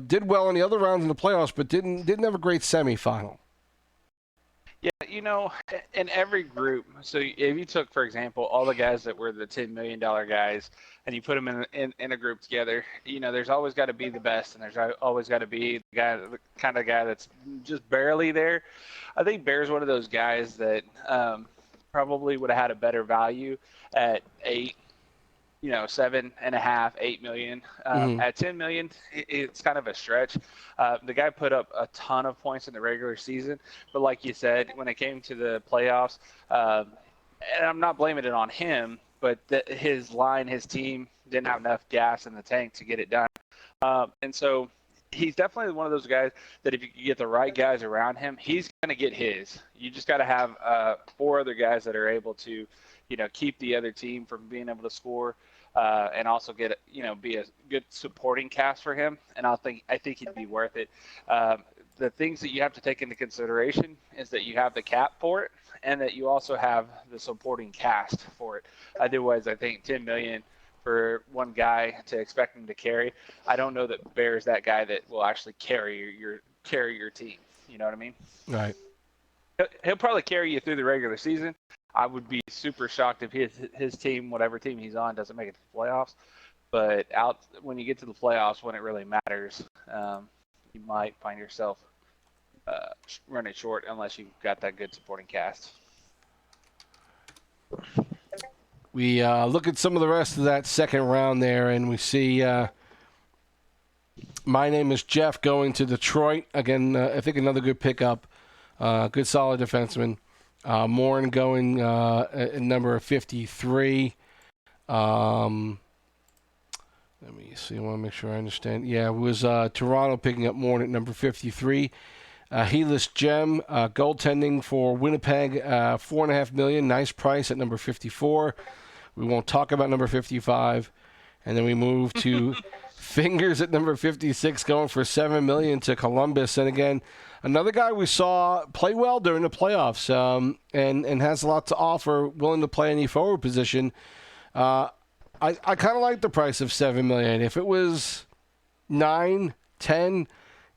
did well in the other rounds in the playoffs, but didn't have a great semifinal? Yeah, in every group. So if you took, for example, all the guys that were the $10 million guys, and you put them in a group together, there's always got to be the best, and there's always got to be the kind of guy that's just barely there. I think Bear's one of those guys that probably would have had a better value at 8, 7.5, $8 million. At $10 million, it's kind of a stretch. The guy put up a ton of points in the regular season, but like you said, when it came to the playoffs, and I'm not blaming it on him, but his team didn't have enough gas in the tank to get it done. And so he's definitely one of those guys that if you get the right guys around him, he's going to get his. You just got to have 4 other guys that are able to, keep the other team from being able to score, and also be a good supporting cast for him. And I think he'd be worth it. The things that you have to take into consideration is that you have the cap for it, and that you also have the supporting cast for it. Otherwise, I think $10 million for one guy to expect him to carry, I don't know that Bear's that guy that will actually carry your team. You know what I mean? Right. He'll probably carry you through the regular season. I would be super shocked if his team, whatever team he's on, doesn't make it to the playoffs. But when you get to the playoffs, when it really matters, you might find yourself running short unless you've got that good supporting cast. We look at some of the rest of that second round there, and we see My Name is Jeff going to Detroit. Again, I think another good pickup Good solid defenseman. Morin going at number 53. Let me see. I want to make sure I understand. Yeah, it was Toronto picking up Morin at number 53. Helis Gem, goaltending for Winnipeg, $4.5 million. Nice price at number 54. We won't talk about number 55. And then we move to Fingers at number 56, going for $7 million to Columbus. And again, another guy we saw play well during the playoffs, and has a lot to offer, willing to play any forward position. I kind of like the price of $7 million. If it was 9, 10,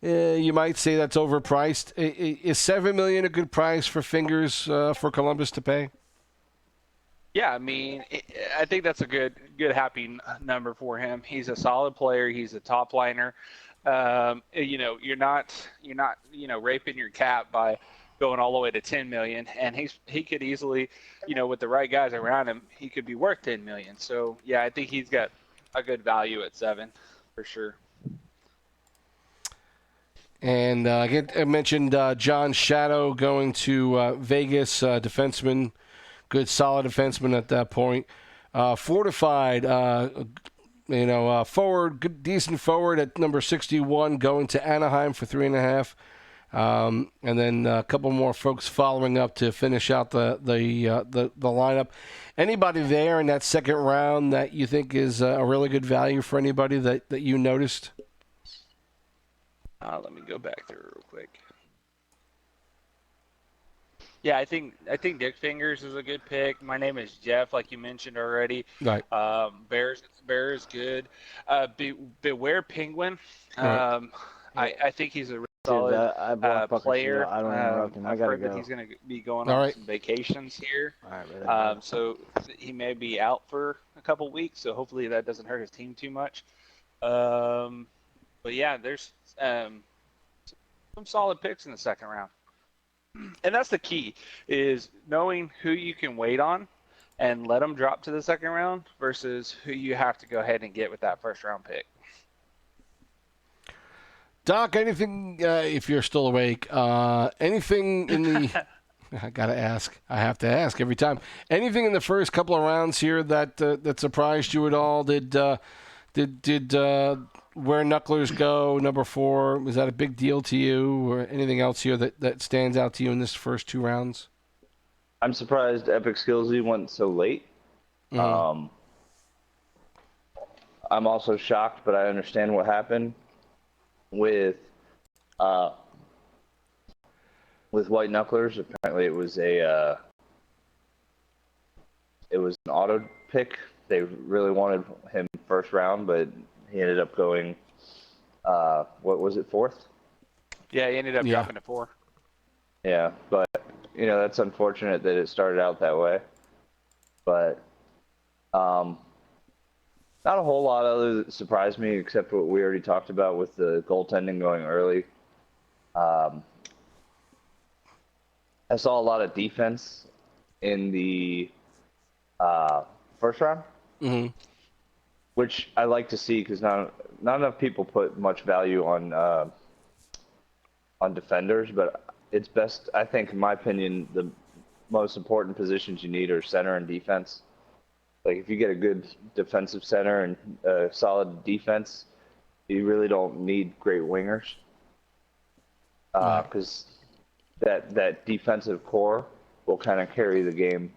you might say that's overpriced. Is $7 million a good price for Fingers for Columbus to pay? Yeah, I mean, I think that's a good, happy number for him. He's a solid player. He's a top liner. You're not, raping your cap by going all the way to 10 million. And he could easily, with the right guys around him, he could be worth 10 million. So yeah, I think he's got a good value at 7 for sure. And I mentioned John Shadow going to Vegas, defenseman. Good, solid defenseman at that point. Fortified, forward, good, decent forward at number 61, going to Anaheim for $3.5. And then a couple more folks following up to finish out the lineup. Anybody there in that second round that you think is a really good value for anybody that you noticed? Let me go back there real quick. Yeah, I think Dick Fingers is a good pick. My name is Jeff, like you mentioned already. Right. Bear is good. Beware Penguin. Right. I think he's a really solid player. I don't interrupt him. I I've gotta heard go. that he's going to be going All on right. some vacations here. All right, brother. So he may be out for a couple weeks. So hopefully that doesn't hurt his team too much. But yeah, there's some solid picks in the second round. And that's the key, is knowing who you can wait on and let them drop to the second round versus who you have to go ahead and get with that first round pick. Doc, anything, if you're still awake, anything in the I gotta ask. I have to ask every time. Anything in the first couple of rounds here that surprised you at all? Did where Knucklers go, number 4, was that a big deal to you, or anything else here that stands out to you in this first 2 rounds? I'm surprised Epic Skillsy went so late. Mm-hmm. I'm also shocked, but I understand what happened with White Knucklers. Apparently, it was an auto pick. They really wanted him first round, but he ended up going, what was it, 4th? Yeah, he ended up dropping to 4. Yeah, but, that's unfortunate that it started out that way. But not a whole lot other that surprised me, except what we already talked about with the goaltending going early. I saw a lot of defense in the first round. Mm-hmm. Which I like to see, because not enough people put much value on defenders, but it's best, I think, in my opinion, the most important positions you need are center and defense. Like, if you get a good defensive center and a solid defense, you really don't need great wingers, because that defensive core will kind of carry the game.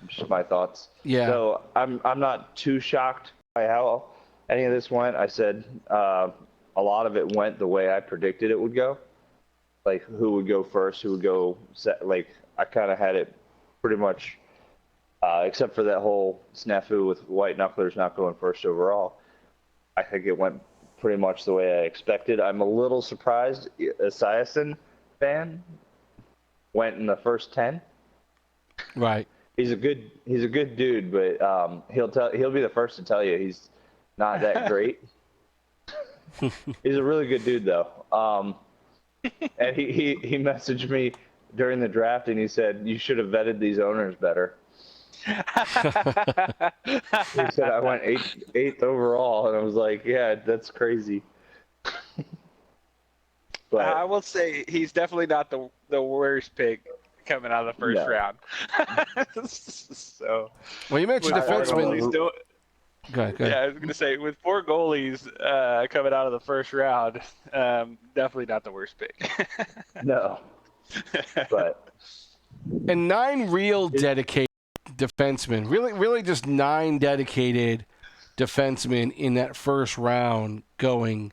Just my thoughts. Yeah. So I'm not too shocked by how any of this went. I said a lot of it went the way I predicted it would go. Like, who would go first, who would go like, I kind of had it pretty much, except for that whole snafu with White Knucklers not going first overall. I think it went pretty much the way I expected. I'm a little surprised a Esiason fan went in the first 10. Right. He's a good dude, but he'll be the first to tell you he's not that great. He's a really good dude though. And he messaged me during the draft and he said, "You should have vetted these owners better." He said I went eighth overall, and I was like, "Yeah, that's crazy." But I will say he's definitely not the worst pick coming out of the first No. round. So Well, you mentioned with four I don't know defensemen. goalies who- do- Go ahead. yeah, I was gonna say with 4 goalies coming out of the first round, definitely not the worst pick. no, but And 9 real dedicated defensemen. Really just 9 dedicated defensemen in that first round going.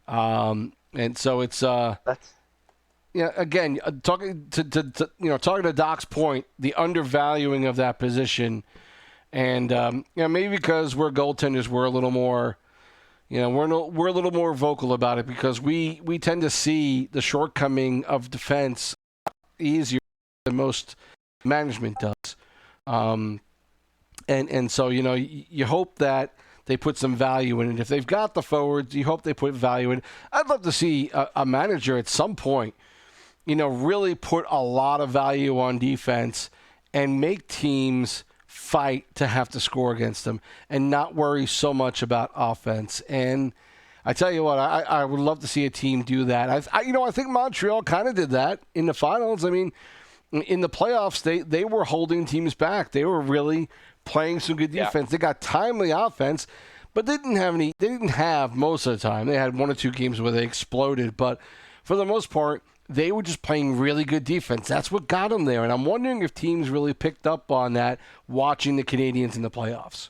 And so it's that's again talking talking to Doc's point, the undervaluing of that position, and maybe because we're goaltenders, we're a little more. We're a little more vocal about it because we tend to see the shortcoming of defense easier than most management does. And so, you hope that they put some value in it. If they've got the forwards, you hope they put value in it. I'd love to see a manager at some point, really put a lot of value on defense and make teams fight to have to score against them and not worry so much about offense. And I tell you what, I would love to see a team do that. I think Montreal kind of did that in the finals. I mean, in the playoffs, they were holding teams back. They were really playing some good defense. They got timely offense, but they didn't have any. They didn't have most of the time. They had 1 or 2 games where they exploded, but for the most part, they were just playing really good defense. That's what got them there. And I'm wondering if teams really picked up on that watching the Canadians in the playoffs.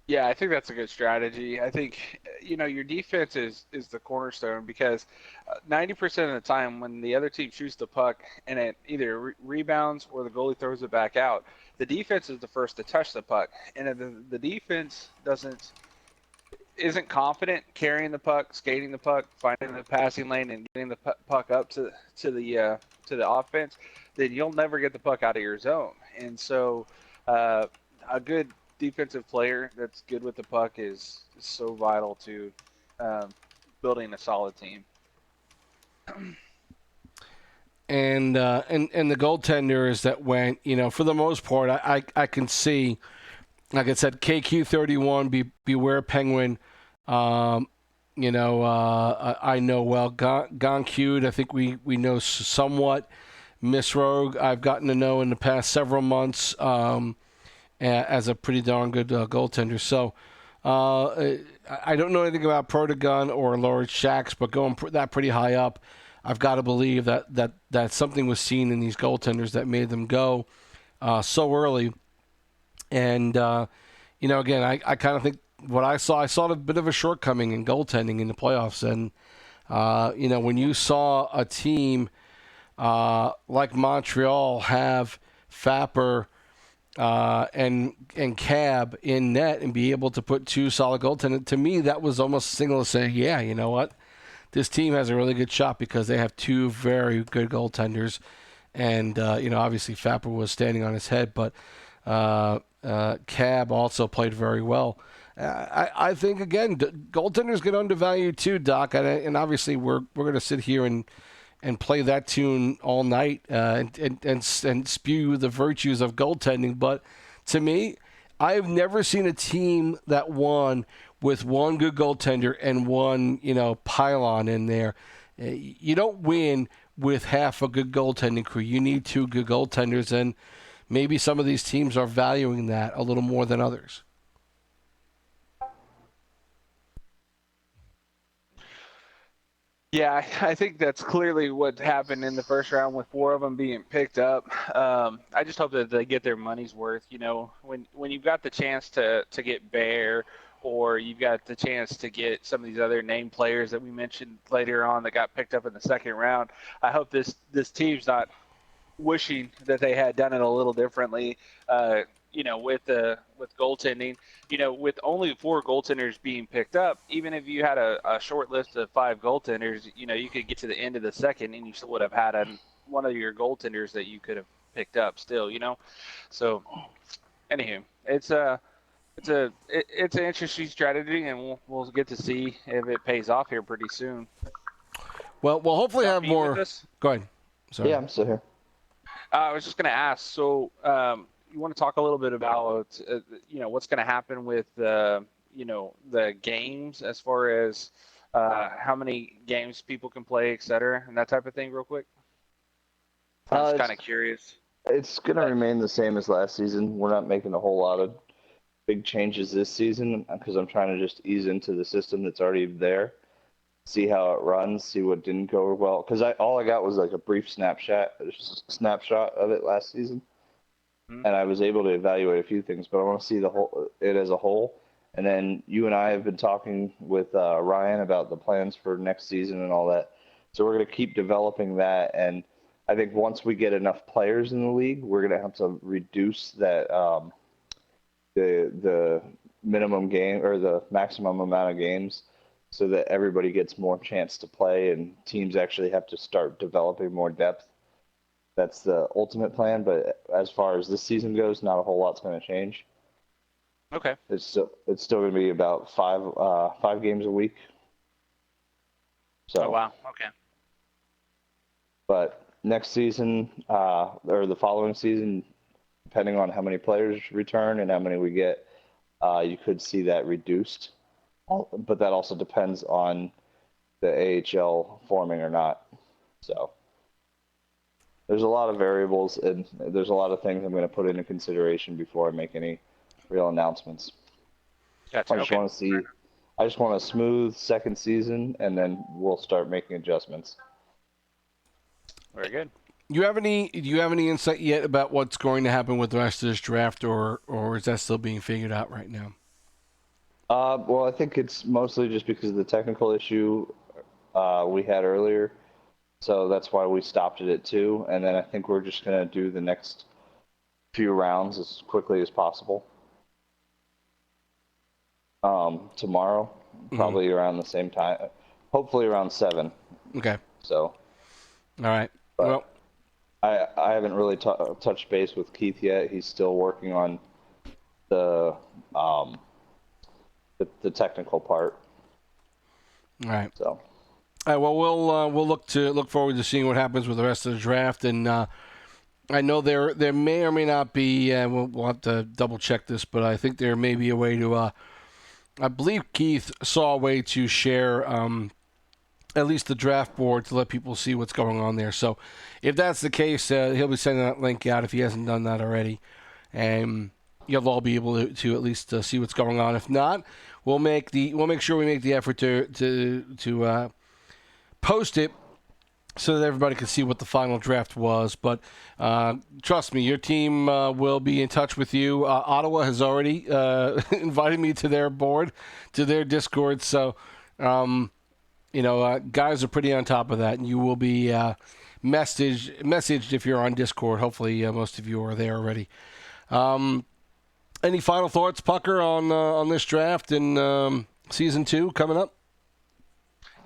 Yeah, I think that's a good strategy. I think, your defense is the cornerstone because 90% of the time when the other team shoots the puck and it either rebounds or the goalie throws it back out, the defense is the first to touch the puck. And if the defense isn't confident carrying the puck, skating the puck, finding the passing lane, and getting the puck up to the offense, then you'll never get the puck out of your zone. And so, a good defensive player that's good with the puck is so vital to building a solid team. And the goaltenders that went, for the most part, I can see, like I said, KQ31, Beware Penguin. I know well. Goncute, I think we know somewhat. Miss Rogue, I've gotten to know in the past several months as a pretty darn good goaltender. So I don't know anything about Protogun or Lord Shax, but going that pretty high up, I've got to believe that something was seen in these goaltenders that made them go so early. And, again, I kind of think what I saw a bit of a shortcoming in goaltending in the playoffs. And, when you saw a team like Montreal have Fapper and Cab in net and be able to put 2 solid goaltenders, to me, that was almost a signal to say, yeah, you know what? This team has a really good shot because they have 2 very good goaltenders. And, obviously Fapper was standing on his head, but Cab also played very well. I think, again, goaltenders get undervalued too, Doc. And obviously we're going to sit here and play that tune all night and spew the virtues of goaltending. But to me, I've never seen a team that won with 1 good goaltender and 1, pylon in there. You don't win with half a good goaltending crew. You need 2 good goaltenders, and maybe some of these teams are valuing that a little more than others. Yeah, I think that's clearly what happened in the first round with 4 of them being picked up. I just hope that they get their money's worth. When you've got the chance to get Bear, or you've got the chance to get some of these other name players that we mentioned later on that got picked up in the second round, I hope this team's not wishing that they had done it a little differently. With goaltending, with only 4 goaltenders being picked up, even if you had a short list of 5 goaltenders, you could get to the end of the second and you still would have had one of your goaltenders that you could have picked up still, So, anywho, it's an interesting strategy, and we'll get to see if it pays off here pretty soon. Well, we'll hopefully have more. Go ahead. Sorry. Yeah, I'm still here. I was just going to ask, so you want to talk a little bit about, what's going to happen with, the games as far as how many games people can play, et cetera, and that type of thing real quick? I'm just kind of curious. It's going to remain the same as last season. We're not making a whole lot of big changes this season because I'm trying to just ease into the system that's already there, see how it runs, see what didn't go well. Because all I got was like a brief snapshot of it last season, and I was able to evaluate a few things. But I want to see it as a whole. And then you and I have been talking with Ryan about the plans for next season and all that. So we're going to keep developing that. And I think once we get enough players in the league, we're going to have to reduce that the minimum game or the maximum amount of games so that everybody gets more chance to play and teams actually have to start developing more depth. That's the ultimate plan. But as far as this season goes, not a whole lot's going to change. Okay. It's still going to be about five games a week. So. Oh wow. Okay. But next season or the following season, depending on how many players return and how many we get, you could see that reduced. But that also depends on the AHL forming or not. So there's a lot of variables and there's a lot of things I'm going to put into consideration before I make any real announcements. Gotcha. I just want a smooth second season, and then we'll start making adjustments. Very good. Do you have any insight yet about what's going to happen with the rest of this draft, or is that still being figured out right now? Well, I think it's mostly just because of the technical issue we had earlier, so that's why we stopped it at 2. And then I think we're just going to do the next few rounds as quickly as possible. Tomorrow, probably around the same time, hopefully around 7. Okay. So. All right. But well, I haven't really touched base with Keith yet. He's still working on the technical part. All right. So. All right. Well, we'll look forward to seeing what happens with the rest of the draft, and I know there may or may not be. We'll have to double check this, but I think there may be a way to. I believe Keith saw a way to share at least the draft board to let people see what's going on there. So if that's the case, he'll be sending that link out if he hasn't done that already. And you'll all be able to at least see what's going on. If not, we'll make sure we make the effort to post it so that everybody can see what the final draft was. But trust me, your team will be in touch with you. Ottawa has already invited me to their board, to their Discord. So, guys are pretty on top of that, and you will be messaged if you're on Discord. Hopefully, most of you are there already. Any final thoughts, Pucker, on this draft and season 2 coming up?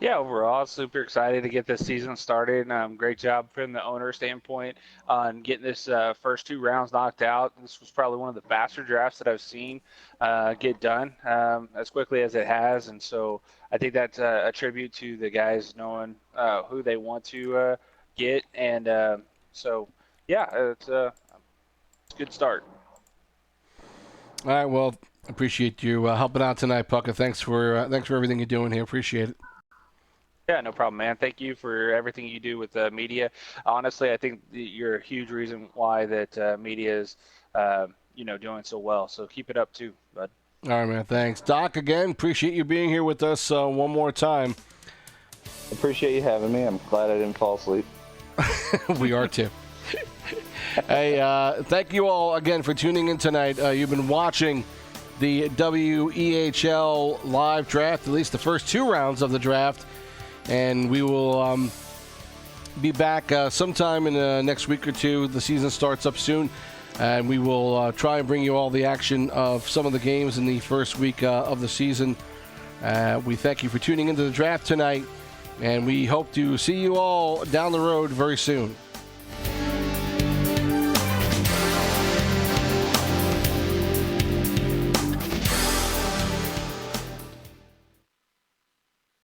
Yeah, overall, super excited to get this season started. Great job from the owner standpoint on getting this first 2 rounds knocked out. This was probably one of the faster drafts that I've seen get done as quickly as it has. And so I think that's a tribute to the guys knowing who they want to get. And so, yeah, it's a good start. All right, well, appreciate you helping out tonight, Pucker. Thanks for everything you're doing here. Appreciate it. Yeah, no problem, man. Thank you for everything you do with media. Honestly, I think you're a huge reason why that media is, doing so well. So keep it up too, bud. All right, man. Thanks, Doc. Again, appreciate you being here with us one more time. Appreciate you having me. I'm glad I didn't fall asleep. We are too. Hey, thank you all again for tuning in tonight. You've been watching the WEHL live draft, at least the first 2 rounds of the draft. And we will be back sometime in the next week or 2. The season starts up soon. And we will try and bring you all the action of some of the games in the first week of the season. We thank you for tuning into the draft tonight. And we hope to see you all down the road very soon.